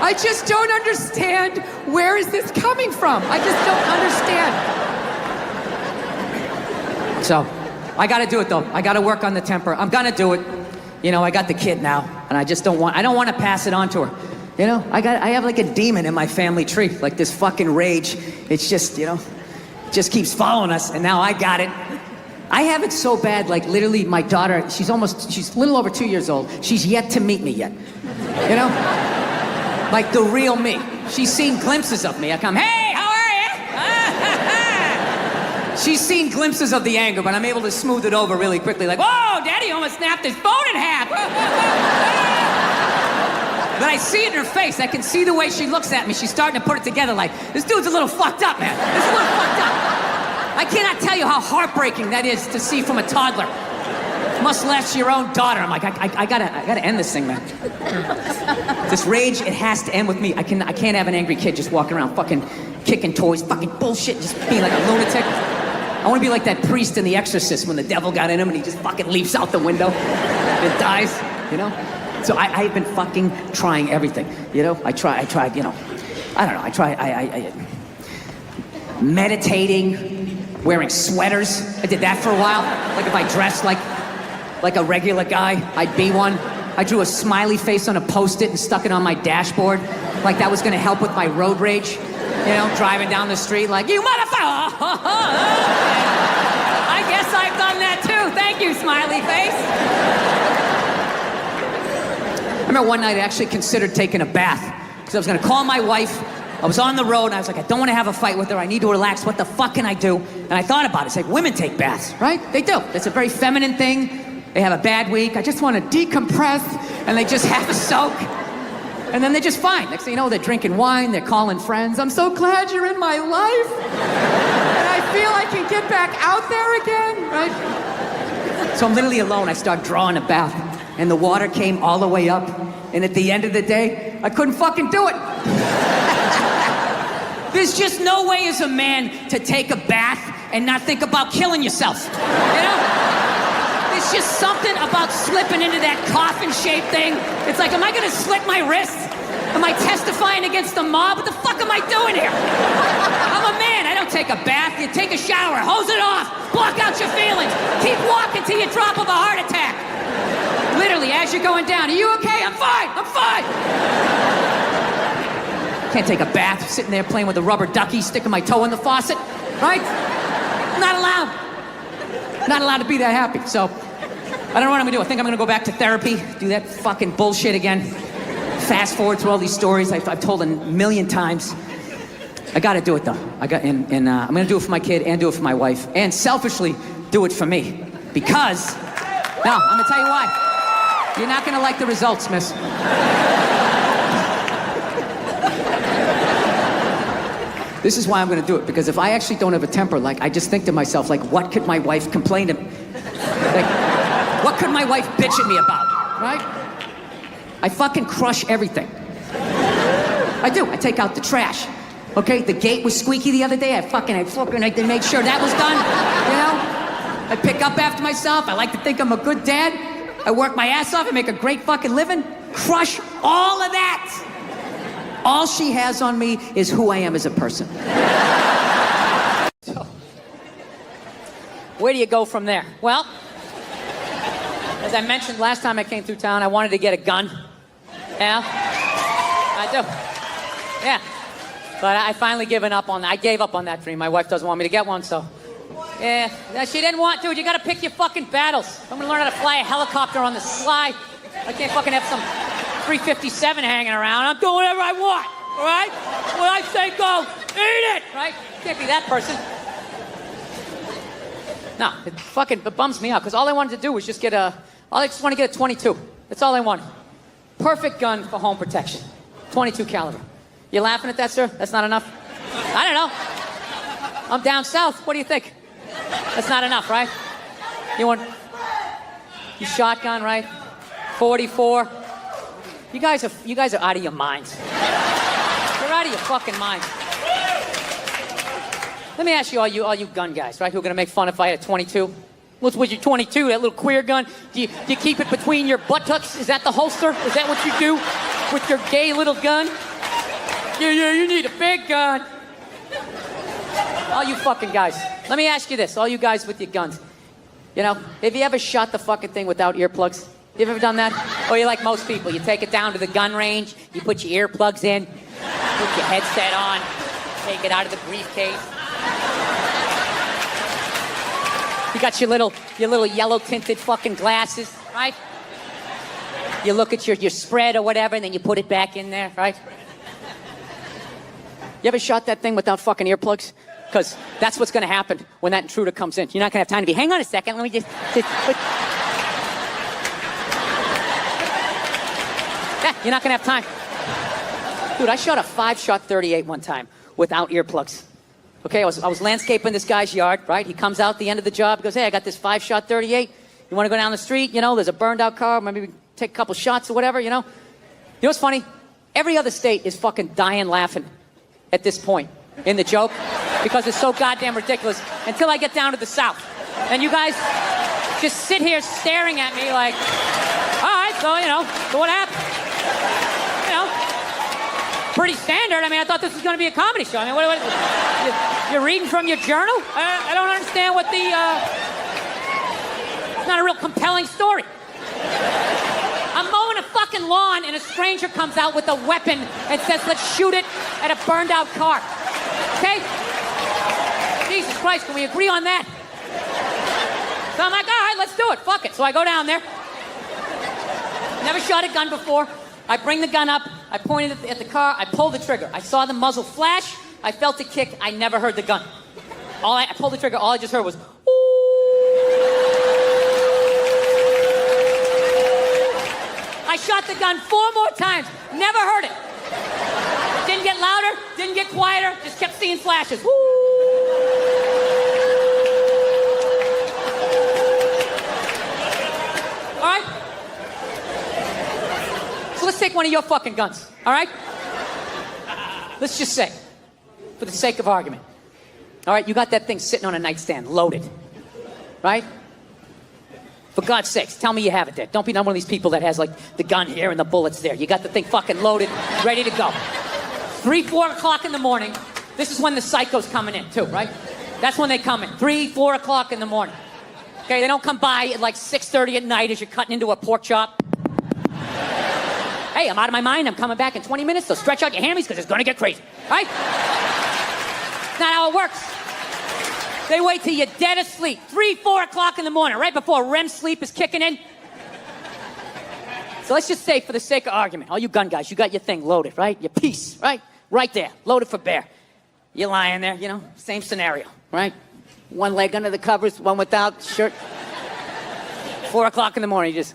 I just don't understand. Where is this coming from? I just don't understand. So, I gotta do it though. I gotta work on the temper. I'm gonna do it. I got the kid now, and I don't want to pass it on to her. I have like a demon in my family tree, like this fucking rage. It's just, just keeps following us, and now I got it. I have it so bad, like literally my daughter, she's a little over 2 years old. She's yet to meet me yet. You know? Like the real me. She's seen glimpses of me. I come, hey, how are you? She's seen glimpses of the anger, but I'm able to smooth it over really quickly. Like, whoa, Daddy almost snapped his phone in half. But I see it in her face. I can see the way she looks at me. She's starting to put it together like, this dude's a little fucked up, man. This is a little fucked up. I cannot tell you how heartbreaking that is to see from a toddler. Must last your own daughter. I'm like, I gotta end this thing, man. This rage, it has to end with me. I can't have an angry kid just walking around fucking kicking toys, fucking bullshit, just being like a lunatic. I want to be like that priest in The Exorcist when the devil got in him and he just fucking leaps out the window and dies, you know? So I've been fucking trying everything, you know? I tried, you know, I don't know, I meditating, wearing sweaters. I did that for a while. Like if I dressed like a regular guy, I'd be one. I drew a smiley face on a Post-it and stuck it on my dashboard. Like that was gonna help with my road rage. You know, driving down the street like, you motherfucker! I guess I've done that too. Thank you, smiley face. I remember one night I actually considered taking a bath because I was gonna call my wife. I was on the road and I was like, I don't want to have a fight with her. I need to relax. What the fuck can I do? And I thought about it. It's like women take baths, right? They do. It's a very feminine thing. They have a bad week. I just want to decompress and they just have a soak. And then they're just fine. Next thing you know, they're drinking wine. They're calling friends. I'm so glad you're in my life. And I feel I can get back out there again, right? So I'm literally alone. I start drawing a bath and the water came all the way up. And at the end of the day, I couldn't fucking do it. There's just no way as a man to take a bath and not think about killing yourself, you know? There's just something about slipping into that coffin-shaped thing. It's like, am I gonna slit my wrist? Am I testifying against the mob? What the fuck am I doing here? I'm a man, I don't take a bath. You take a shower, hose it off, block out your feelings, keep walking till you drop of a heart attack. Literally, as you're going down, are you okay? I'm fine, I'm fine. Can't take a bath, sitting there playing with a rubber ducky, sticking my toe in the faucet, right? Not allowed. Not allowed to be that happy. So, I don't know what I'm gonna do. I think I'm gonna go back to therapy, do that fucking bullshit again. Fast forward through all these stories I've told a million times. I gotta do it though. I'm gonna do it for my kid and do it for my wife. And selfishly, do it for me. Because, now, I'm gonna tell you why. You're not gonna like the results, miss. This is why I'm gonna do it, because if I actually don't have a temper, like, I just think to myself, like, what could my wife complain to me? Like, what could my wife bitch at me about, right? I fucking crush everything. I do, I take out the trash. Okay, the gate was squeaky the other day, I made sure that was done, you know? I pick up after myself, I like to think I'm a good dad. I work my ass off, I make a great fucking living. Crush all of that. All she has on me is who I am as a person. So, where do you go from there? Well, as I mentioned last time I came through town, I wanted to get a gun. Yeah, I do. Yeah, but I finally given up on that. I gave up on that dream. My wife doesn't want me to get one, so. Yeah, she didn't want to. You gotta pick your fucking battles. I'm gonna learn how to fly a helicopter on the sly. I can't fucking have some 357 hanging around. I'm doing whatever I want, all right? When I say go, eat it, right? Can't be that person. No, it bums me out, because all I wanted to do was just I just want to get a 22. That's all I wanted. Perfect gun for home protection. 22 caliber. You laughing at that, sir? That's not enough? I don't know. I'm down south. What do you think? That's not enough, right? You shotgun, right? 44. You guys are out of your minds. You're out of your fucking minds. Let me ask you, all you gun guys, right? Who are gonna make fun if I had a 22? What's with your 22? That little queer gun? Do you keep it between your buttocks? Is that the holster? Is that what you do with your gay little gun? Yeah, you need a big gun. All you fucking guys. Let me ask you this, all you guys with your guns. You know, have you ever shot the fucking thing without earplugs? You ever done that? Or you like most people, you take it down to the gun range, you put your earplugs in, put your headset on, take it out of the briefcase. You got your little yellow tinted fucking glasses, right? You look at your spread or whatever, and then you put it back in there, right? You ever shot that thing without fucking earplugs? Because that's what's going to happen when that intruder comes in. You're not going to have time to be, hang on a second, let me just yeah, you're not going to have time. Dude, I shot a 5-shot 38 one time without earplugs. Okay, I was landscaping this guy's yard, right? He comes out at the end of the job, goes, hey, I got this 5-shot 38. You want to go down the street? You know, there's a burned out car. Maybe we can take a couple shots or whatever, you know? You know what's funny? Every other state is fucking dying laughing at this point in the joke because it's so goddamn ridiculous until I get down to the South. And you guys just sit here staring at me like, all right, so, you know, so what happened? You know, pretty standard. I mean, I thought this was going to be a comedy show. I mean, what you're reading from your journal? I don't understand what the, it's not a real compelling story. I'm mowing a fucking lawn and a stranger comes out with a weapon and says, let's shoot it at a burned out car. Okay? Jesus Christ, can we agree on that? So I'm like, all right, let's do it. Fuck it. So I go down there. Never shot a gun before. I bring the gun up. I pointed at the car. I pulled the trigger. I saw the muzzle flash. I felt the kick. I never heard the gun. I pulled the trigger. All I just heard was, I shot the gun 4 more times. Never heard it. Didn't get louder, didn't get quieter, just kept seeing flashes. Woo! All right? So let's take one of your fucking guns, all right? Let's just say, for the sake of argument, all right, you got that thing sitting on a nightstand, loaded, right? For God's sakes, tell me you have it there. Don't be one of these people that has, like, the gun here and the bullets there. You got the thing fucking loaded, ready to go. 3, 4 o'clock in the morning. This is when the psycho's coming in, too, right? That's when they come in. 3, 4 o'clock in the morning. Okay, they don't come by at, like, 6:30 at night as you're cutting into a pork chop. Hey, I'm out of my mind. I'm coming back in 20 minutes, so stretch out your hammies because it's going to get crazy, right? That's not how it works. They wait till you're dead asleep. 3, 4 o'clock in the morning, right before REM sleep is kicking in. So let's just say, for the sake of argument, all you gun guys, you got your thing loaded, right? Your piece, right? Right there, loaded for bear. You're lying there, you know, same scenario, right? One leg under the covers, one without, shirt. 4 o'clock in the morning, you just...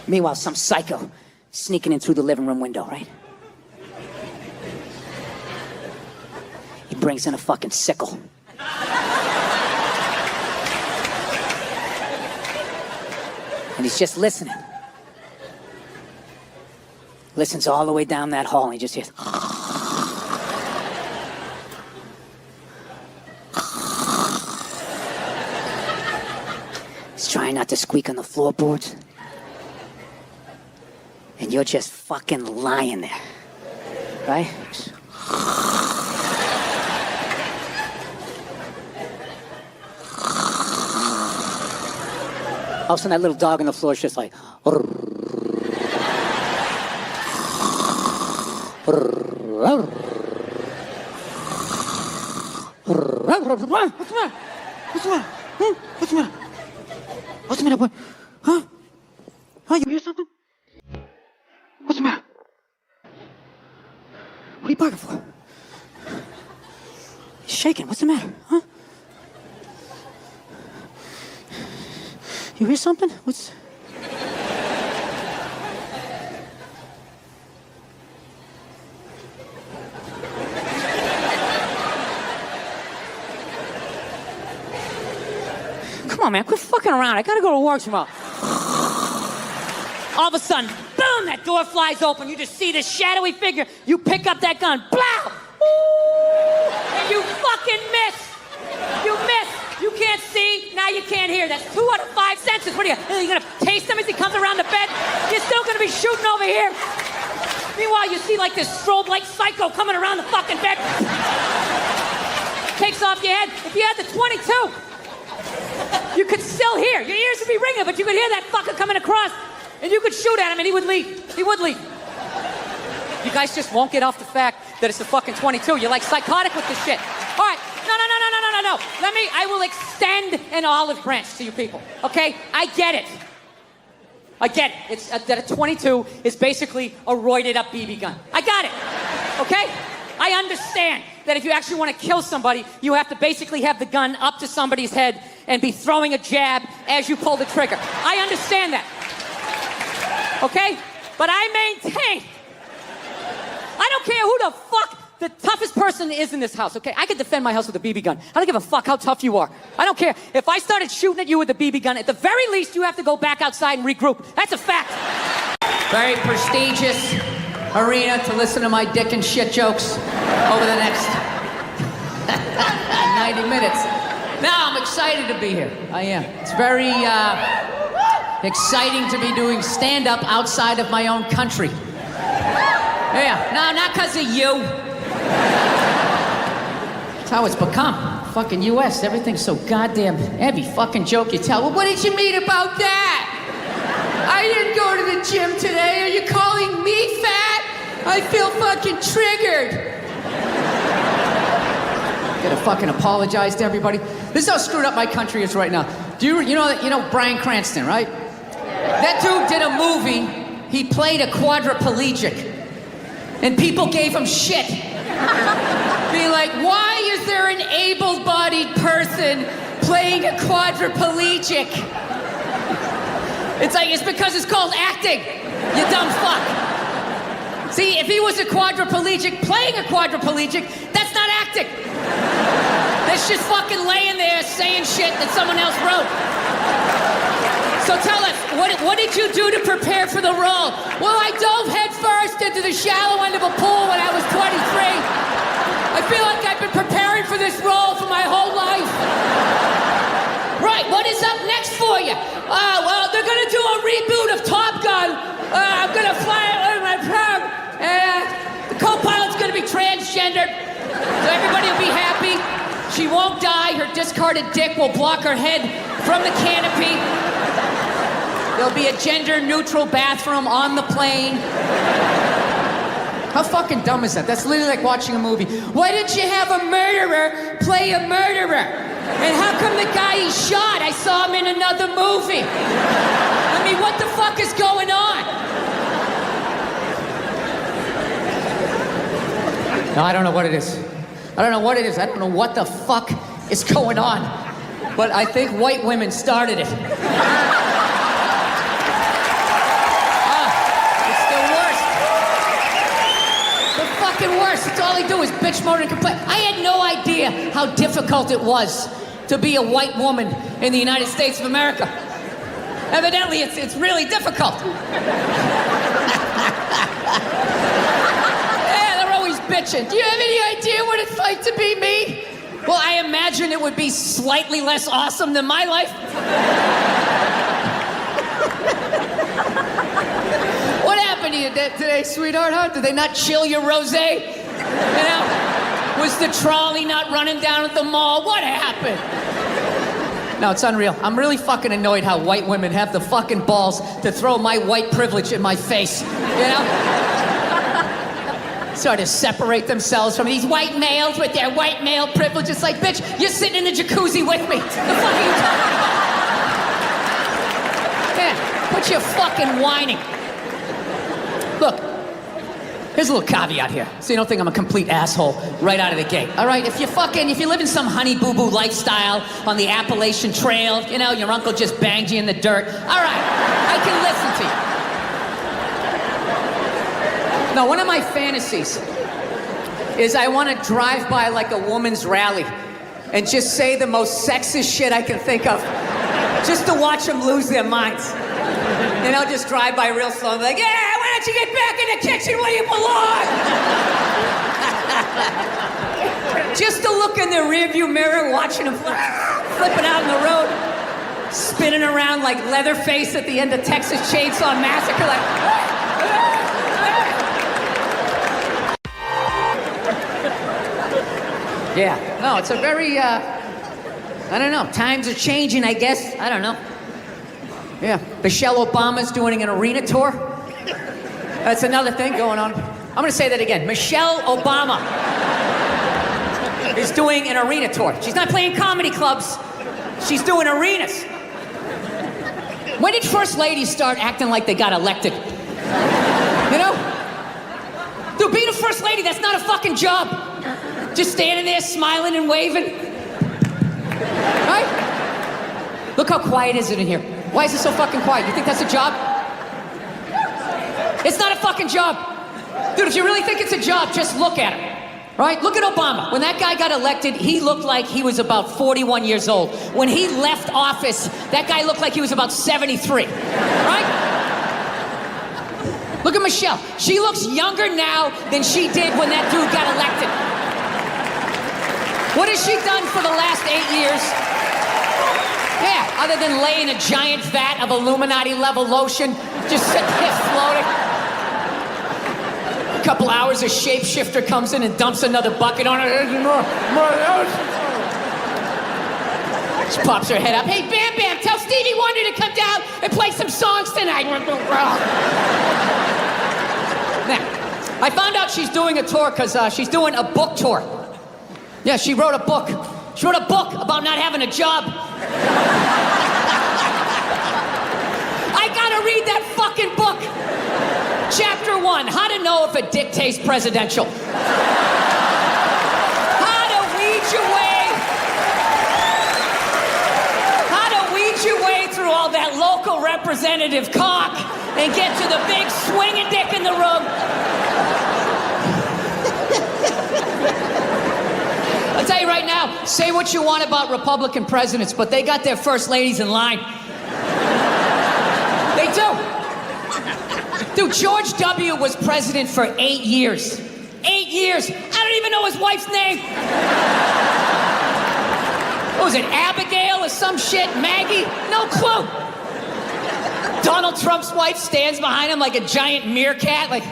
Meanwhile, some psycho sneaking in through the living room window, right? He brings in a fucking sickle. And he's just listening. Listens all the way down that hall and he just hears... He's trying not to squeak on the floorboards. And you're just fucking lying there, right? All of a sudden, that little dog on the floor is just like... What's the matter? What's the matter? What's the matter? What's the matter? What's the matter, boy? Huh? Huh, you hear something? What's the matter? What are you barking for? He's shaking. What's the matter? Huh? You hear something? What's... Come on, man. Quit fucking around. I gotta go to work tomorrow. All of a sudden, boom, that door flies open. You just see this shadowy figure. You pick up that gun. Blow! Ooh! And you fucking miss. You miss. You can't see. Now you can't hear. That's 2 out of 5 senses. What are you going to taste him as he comes around the bed? You're still going to be shooting over here. Meanwhile, you see like this strobe light psycho coming around the fucking bed. Takes off your head. If you had the 22, you could still hear. Your ears would be ringing, but you could hear that fucker coming across. And you could shoot at him and he would leave. He would leave. You guys just won't get off the fact that it's a fucking 22. You're like psychotic with this shit. All right. No. I will extend an olive branch to you people. Okay? I get it. It's that a 22 is basically a roided up BB gun. I got it. Okay? I understand that if you actually want to kill somebody, you have to basically have the gun up to somebody's head and be throwing a jab as you pull the trigger. I understand that. Okay? But I maintain, I don't care who the fuck the toughest person is in this house, okay? I could defend my house with a BB gun. I don't give a fuck how tough you are. I don't care. If I started shooting at you with a BB gun, at the very least, you have to go back outside and regroup. That's a fact. Very prestigious arena to listen to my dick and shit jokes over the next 90 minutes. Now, I'm excited to be here. I am. It's very exciting to be doing stand-up outside of my own country. Yeah, no, not because of you. That's how it's become. Fucking US, everything's so goddamn heavy. Fucking joke you tell. Well, what did you mean about that? I didn't go to the gym today. Are you calling me fat? I feel fucking triggered. Gotta fucking apologize to everybody. This is how screwed up my country is right now. Do you know Bryan Cranston, right? That dude did a movie. He played a quadriplegic. And people gave him shit. Being like, why is there an able-bodied person playing a quadriplegic? It's because it's called acting, you dumb fuck. See, if he was a quadriplegic playing a quadriplegic, that's not acting. That's just fucking laying there saying shit that someone else wrote. So tell us, what did you do to prepare for the role? Well, I dove head first into the shallow end of a pool when I was 23. I feel like I've been preparing for this role for my whole life. Right, what is up next for you? Well, they're gonna do a reboot of Top Gun. I'm gonna fly it with my plane. The co-pilot's gonna be transgendered. So everybody will be happy. She won't die. Her discarded dick will block her head from the canopy. There'll be a gender-neutral bathroom on the plane. How fucking dumb is that? That's literally like watching a movie. Why didn't you have a murderer play a murderer? And how come the guy he shot, I saw him in another movie? I mean, what the fuck is going on? No, I don't know what it is. I don't know what it is. I don't know what the fuck is going on. But I think white women started it. Worse. It's all they do is bitch, moan, and complain. I had no idea how difficult it was to be a white woman in the United States of America. Evidently, it's really difficult. Yeah, they're always bitching. Do you have any idea what it's like to be me? Well, I imagine it would be slightly less awesome than my life. What happened to you today, sweetheart, huh? Did they not chill your rosé? You know? Was the trolley not running down at the mall? What happened? No, it's unreal. I'm really fucking annoyed how white women have the fucking balls to throw my white privilege in my face, you know? Sort of separate themselves from these white males with their white male privilege. It's like, bitch, you're sitting in the jacuzzi with me. The fuck are you talking about? Yeah, quit your fucking whining. Look, here's a little caveat here, so you don't think I'm a complete asshole right out of the gate. All right, if you live in some honey boo boo lifestyle on the Appalachian Trail, you know, your uncle just banged you in the dirt. All right, I can listen to you. No, one of my fantasies is I want to drive by like a woman's rally and just say the most sexist shit I can think of, just to watch them lose their minds. You know, just drive by real slow and be like, yeah, why don't you get back in the kitchen where you belong? Just to look in the rearview mirror, watching them flipping out on the road, spinning around like Leatherface at the end of Texas Chainsaw Massacre, like... Yeah, no, it's a very, I don't know, times are changing, I guess, I don't know. Yeah. Michelle Obama's doing an arena tour. That's another thing going on. I'm going to say that again. Michelle Obama is doing an arena tour. She's not playing comedy clubs. She's doing arenas. When did first ladies start acting like they got elected? You know? Dude, being a first lady, that's not a fucking job. Just standing there smiling and waving. Right? Look how quiet is it in here. Why is it so fucking quiet? You think that's a job? It's not a fucking job. Dude, if you really think it's a job, just look at him. Right? Look at Obama. When that guy got elected, he looked like he was about 41 years old. When he left office, that guy looked like he was about 73. Right? Look at Michelle. She looks younger now than she did when that dude got elected. What has she done for the last 8 years? Yeah, other than laying a giant vat of Illuminati-level lotion, just sitting there floating. A couple hours, a shapeshifter comes in and dumps another bucket on her. She pops her head up. Hey, Bam Bam, tell Stevie Wonder to come down and play some songs tonight. Now, I found out she's doing a tour because she's doing a book tour. Yeah, she wrote a book. She wrote a book about not having a job. I gotta read that fucking book. Chapter 1, how to know if a dick tastes presidential. How to weed your way through all that local representative cock and get to the big swinging dick in the room. I'll tell you right now, say what you want about Republican presidents, but they got their first ladies in line. They do. Dude, George W. was president for 8 years. 8 years. I don't even know his wife's name. What was it, Abigail or some shit? Maggie? No clue. Donald Trump's wife stands behind him like a giant meerkat, like...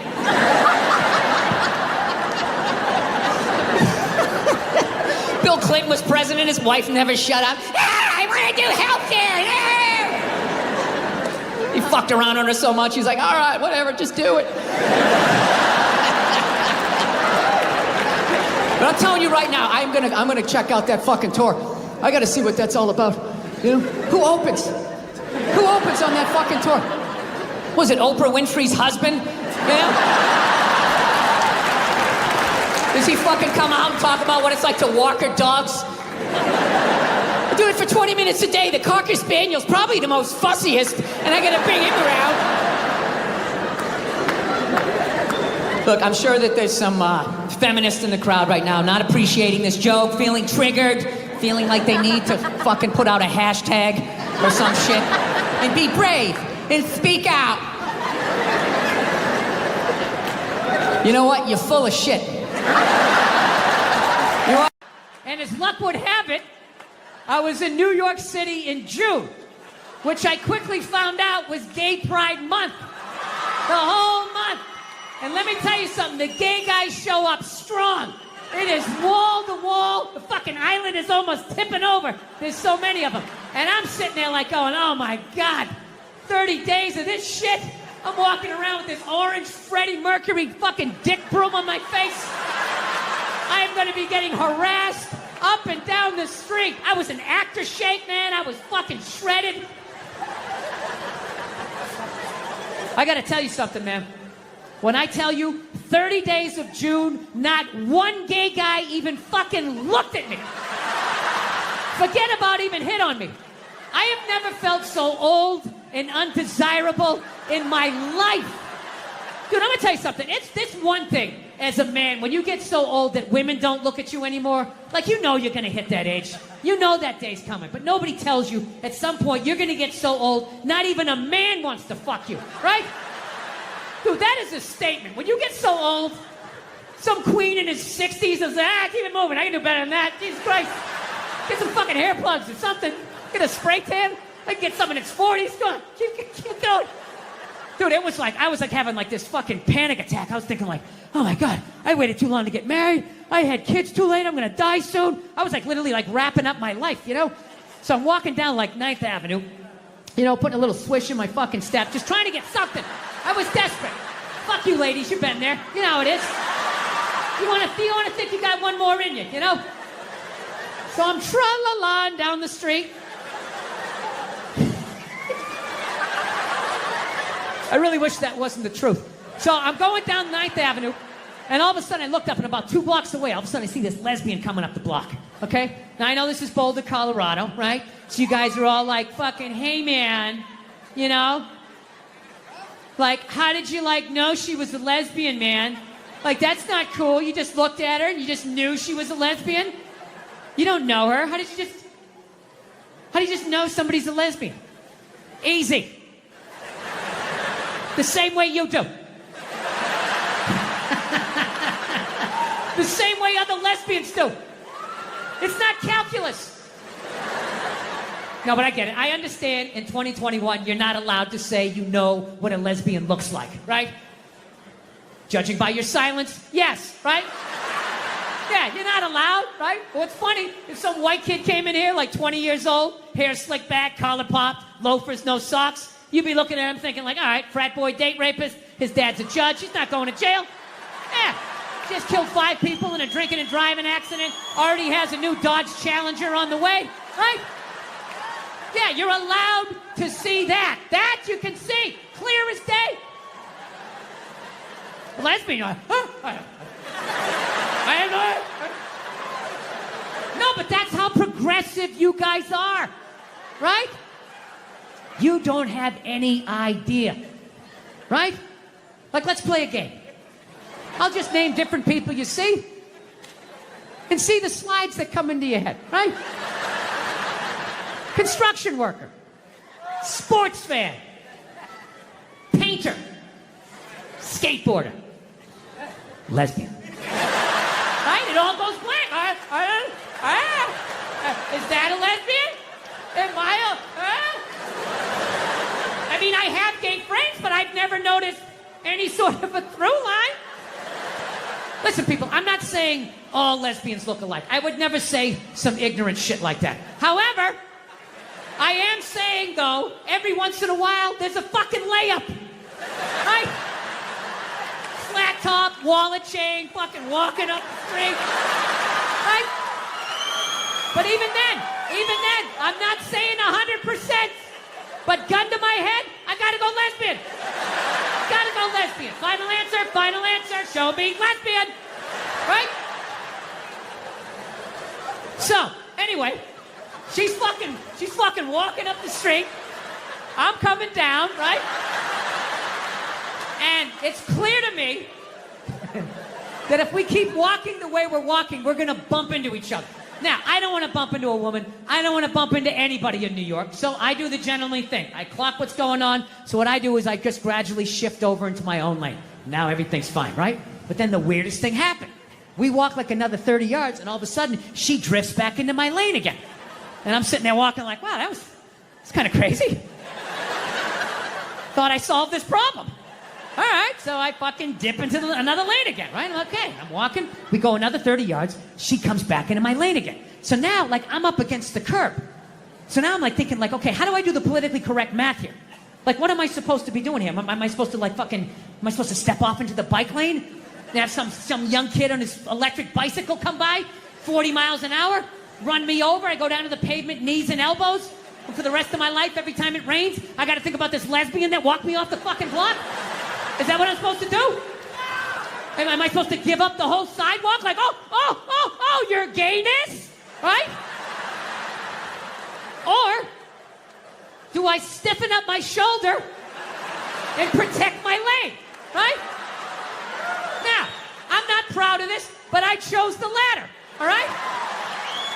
Bill Clinton was president, his wife never shut up. I want to do healthcare. He fucked around on her so much, he's like, all right, whatever, just do it. But I'm telling you right now, I'm gonna check out that fucking tour. I gotta see what that's all about. You know? Who opens? Who opens on that fucking tour? Was it Oprah Winfrey's husband? You know? Does he fucking come out and talk about what it's like to walk her dogs? I do it for 20 minutes a day. The Cocker Spaniel's probably the most fussiest, and I gotta bring him around. Look, I'm sure that there's some feminists in the crowd right now not appreciating this joke, feeling triggered, feeling like they need to fucking put out a hashtag or some shit and be brave and speak out. You know what? You're full of shit. You are. And as luck would have it, I was in New York City in June, which I quickly found out was Gay Pride Month. The whole month. And let me tell you something, the gay guys show up strong. It is wall to wall. The fucking island is almost tipping over. There's so many of them. And I'm sitting there like going, oh my God, 30 days of this shit. I'm walking around with this orange Freddie Mercury fucking dick broom on my face. I am going to be getting harassed up and down the street. I was in actor shape, man. I was fucking shredded. I got to tell you something, man. When I tell you 30 days of June, not one gay guy even fucking looked at me. Forget about even hit on me. I have never felt so old and undesirable in my life. Dude, I'm gonna tell you something. It's this one thing as a man, when you get so old that women don't look at you anymore, like you know you're gonna hit that age. You know that day's coming, but nobody tells you at some point you're gonna get so old, not even a man wants to fuck you, right? Dude, that is a statement. When you get so old, some queen in his 60s is like, keep it moving, I can do better than that. Jesus Christ. Get some fucking hair plugs or something. Get a spray tan. I can get some in its 40s. Go on, keep going. Dude, it was like, I was like having like this fucking panic attack. I was thinking like, oh my God, I waited too long to get married. I had kids too late. I'm gonna die soon. I was like literally like wrapping up my life, you know? So I'm walking down like 9th Avenue You know, putting a little swish in my fucking step, just trying to get something. I was desperate. Fuck you, ladies, you've been there. You know how it is. You want to think you got one more in you, you know? So I'm tra-la-la down the street. I really wish that wasn't the truth. So I'm going down 9th Avenue, and all of a sudden I looked up, and about 2 blocks away, all of a sudden I see this lesbian coming up the block, okay? Now I know this is Boulder, Colorado, right? So you guys are all like, fucking, hey man, you know? Like, how did you, like, know she was a lesbian, man? Like, that's not cool. You just looked at her and you just knew she was a lesbian? You don't know her. How do you just know somebody's a lesbian? Easy. The same way you do. The same way other lesbians do. It's not calculus. No, but I get it. I understand in 2021 you're not allowed to say you know what a lesbian looks like, right? Judging by your silence, yes, right? Yeah, you're not allowed, right? Well, it's funny. If some white kid came in here, like 20 years old, hair slicked back, collar popped, loafers, no socks, you'd be looking at him thinking like, all right, frat boy, date rapist, his dad's a judge, he's not going to jail. Yeah, just killed 5 people in a drinking and driving accident, already has a new Dodge Challenger on the way, right? Yeah, you're allowed to see that. That you can see, clear as day. Lesbian, no, but that's how progressive you guys are, right? You don't have any idea, right? Like, let's play a game. I'll just name different people you see and see the slides that come into your head, right? Construction worker, sports fan, painter, skateboarder, lesbian. Right? It all goes blank. Is that a lesbian? Am I I mean, I have gay friends, but I've never noticed any sort of a through line. Listen, people, I'm not saying all lesbians look alike. I would never say some ignorant shit like that. However, I am saying, though, every once in a while, there's a fucking layup. Right? Flat top, wallet chain, fucking walking up the street. Right? But even then, I'm not saying 100%. But gun to my head, I gotta go lesbian. Gotta go lesbian. Final answer, show me lesbian. Right? So, anyway, she's fucking walking up the street. I'm coming down, right? And it's clear to me that if we keep walking the way we're walking, we're gonna bump into each other. Now, I don't want to bump into a woman. I don't want to bump into anybody in New York. So I do the gentlemanly thing. I clock what's going on. So what I do is I just gradually shift over into my own lane. Now everything's fine, right? But then the weirdest thing happened. We walk like another 30 yards, and all of a sudden, she drifts back into my lane again. And I'm sitting there walking like, wow, that's kind of crazy. Thought I solved this problem. All right, so I fucking dip into another lane again, right? Okay, I'm walking. We go another 30 yards. She comes back into my lane again. So now, like, I'm up against the curb. So now I'm, like, thinking, like, okay, how do I do the politically correct math here? Like, what am I supposed to be doing here? Am I supposed to, like, am I supposed to step off into the bike lane? And have some young kid on his electric bicycle come by, 40 miles an hour, run me over. I go down to the pavement, knees and elbows. And for the rest of my life, every time it rains, I got to think about this lesbian that walked me off the fucking block? Is that what I'm supposed to do? Am I supposed to give up the whole sidewalk? Like, oh, your gayness? Right? Or do I stiffen up my shoulder and protect my lane? Right? Now, I'm not proud of this, but I chose the latter. All right?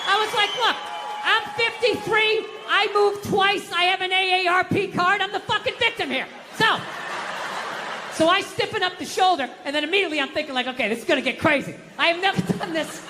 I was like, look, I'm 53. I moved twice. I have an AARP card. I'm the fucking victim here. So I stiffen up the shoulder, and then immediately I'm thinking like, okay, this is gonna get crazy. I have never done this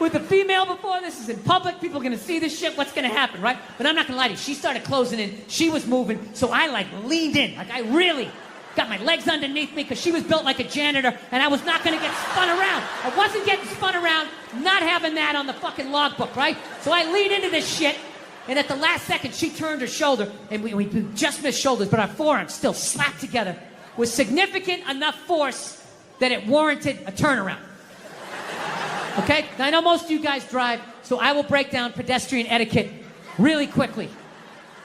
with a female before. This is in public. People are gonna see this shit. What's gonna happen, right? But I'm not gonna lie to you. She started closing in. She was moving, so I like leaned in. Like I really got my legs underneath me because she was built like a janitor, and I was not gonna get spun around. I wasn't getting spun around, not having that on the fucking logbook, right? So I lean into this shit, And at the last second, she turned her shoulder, and we just missed shoulders, but our forearms still slapped together with significant enough force that it warranted a turnaround. Okay? Now, I know most of you guys drive, so I will break down pedestrian etiquette really quickly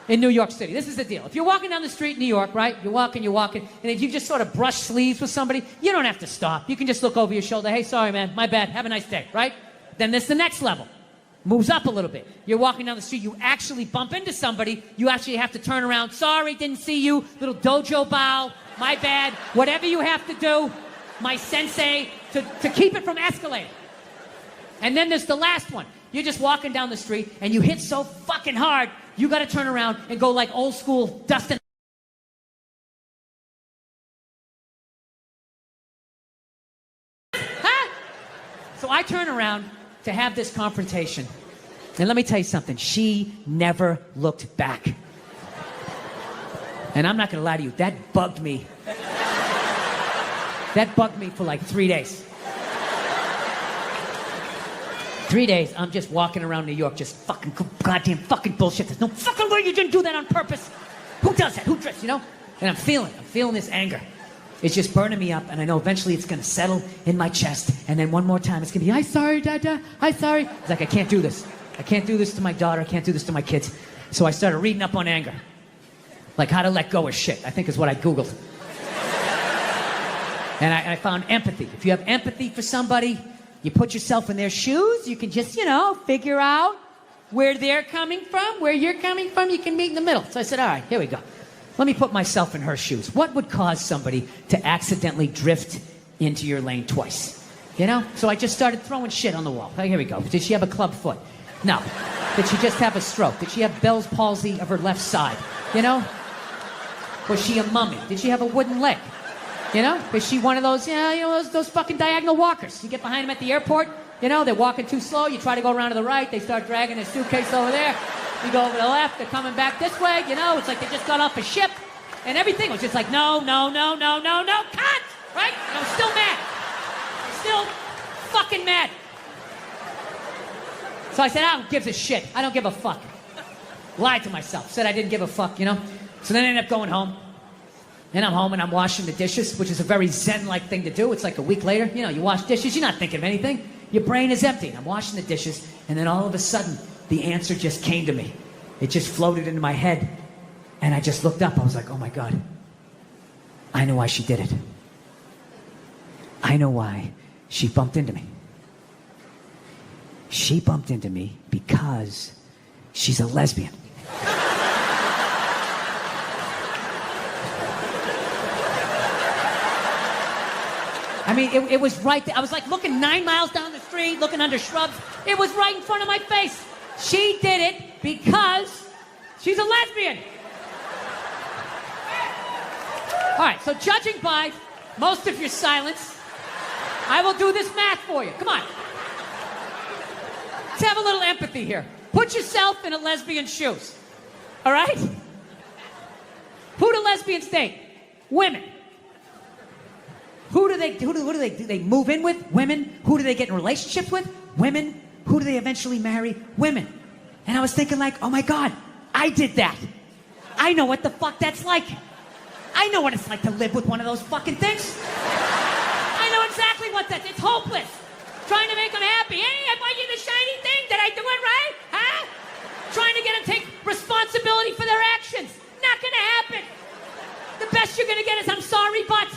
in New York City. This is the deal. If you're walking down the street in New York, right? You're walking, and if you just sort of brush sleeves with somebody, you don't have to stop. You can just look over your shoulder. Hey, sorry, man. My bad. Have a nice day, right? Then there's the next level. Moves up a little bit. You're walking down the street, you actually bump into somebody, you actually have to turn around. Sorry, didn't see you. Little dojo bow. My bad. Whatever you have to do, my sensei, to keep it from escalating. And then there's the last one. You're just walking down the street, and you hit so fucking hard, you got to turn around and go like old school Dustin. Huh? So I turn around to have this confrontation. And let me tell you something. She never looked back. And I'm not going to lie to you. That bugged me. That bugged me for like 3 days. 3 days, I'm just walking around New York, just fucking goddamn fucking bullshit. There's no fucking way you didn't do that on purpose. Who does that? Who drifts, you know? And I'm feeling this anger. It's just burning me up, and I know eventually it's gonna settle in my chest, and then one more time it's gonna be, I'm sorry, Dada, I'm sorry. It's like, I can't do this. I can't do this to my daughter, I can't do this to my kids. So I started reading up on anger. Like how to let go of shit, I think is what I Googled. And I found empathy. If you have empathy for somebody, you put yourself in their shoes, you can just, figure out where they're coming from, where you're coming from, you can meet in the middle. So I said, all right, here we go. Let me put myself in her shoes. What would cause somebody to accidentally drift into your lane twice? So I just started throwing shit on the wall. Here we go. Did she have a club foot? No. Did she just have a stroke? Did she have Bell's palsy of her left side? Was she a mummy? Did she have a wooden leg? Was she one of those, those fucking diagonal walkers? You get behind them at the airport, they're walking too slow, you try to go around to the right, they start dragging their suitcase over there. You go over to the left, they're coming back this way, it's like they just got off a ship, and everything was just like, no, cut! Right? And I'm still mad. Still fucking mad. So I said, I don't give a shit. I don't give a fuck. Lied to myself. Said I didn't give a fuck, So then I ended up going home. And I'm home and I'm washing the dishes, which is a very Zen-like thing to do. It's like a week later, you wash dishes, you're not thinking of anything. Your brain is empty. I'm washing the dishes, and then all of a sudden, the answer just came to me. It just floated into my head, and I just looked up. I was like, oh my God. I know why she did it. I know why she bumped into me. She bumped into me because she's a lesbian. I mean, it was right there. I was like looking 9 miles down the street, looking under shrubs. It was right in front of my face. She did it because she's a lesbian. All right, so judging by most of your silence, I will do this math for you. Come on. Let's have a little empathy here. Put yourself in a lesbian's shoes. All right? Who do lesbians date? Women. Who do they move in with? Women. Who do they get in relationships with? Women. Who do they eventually marry? Women. And I was thinking like, oh my God, I did that. I know what the fuck that's like. I know what it's like to live with one of those fucking things. I know exactly what that's. It's hopeless. Trying to make them happy. Hey, I bought you the shiny thing. Did I do it right? Huh? Trying to get them to take responsibility for their actions. Not gonna happen. The best you're gonna get is I'm sorry, but.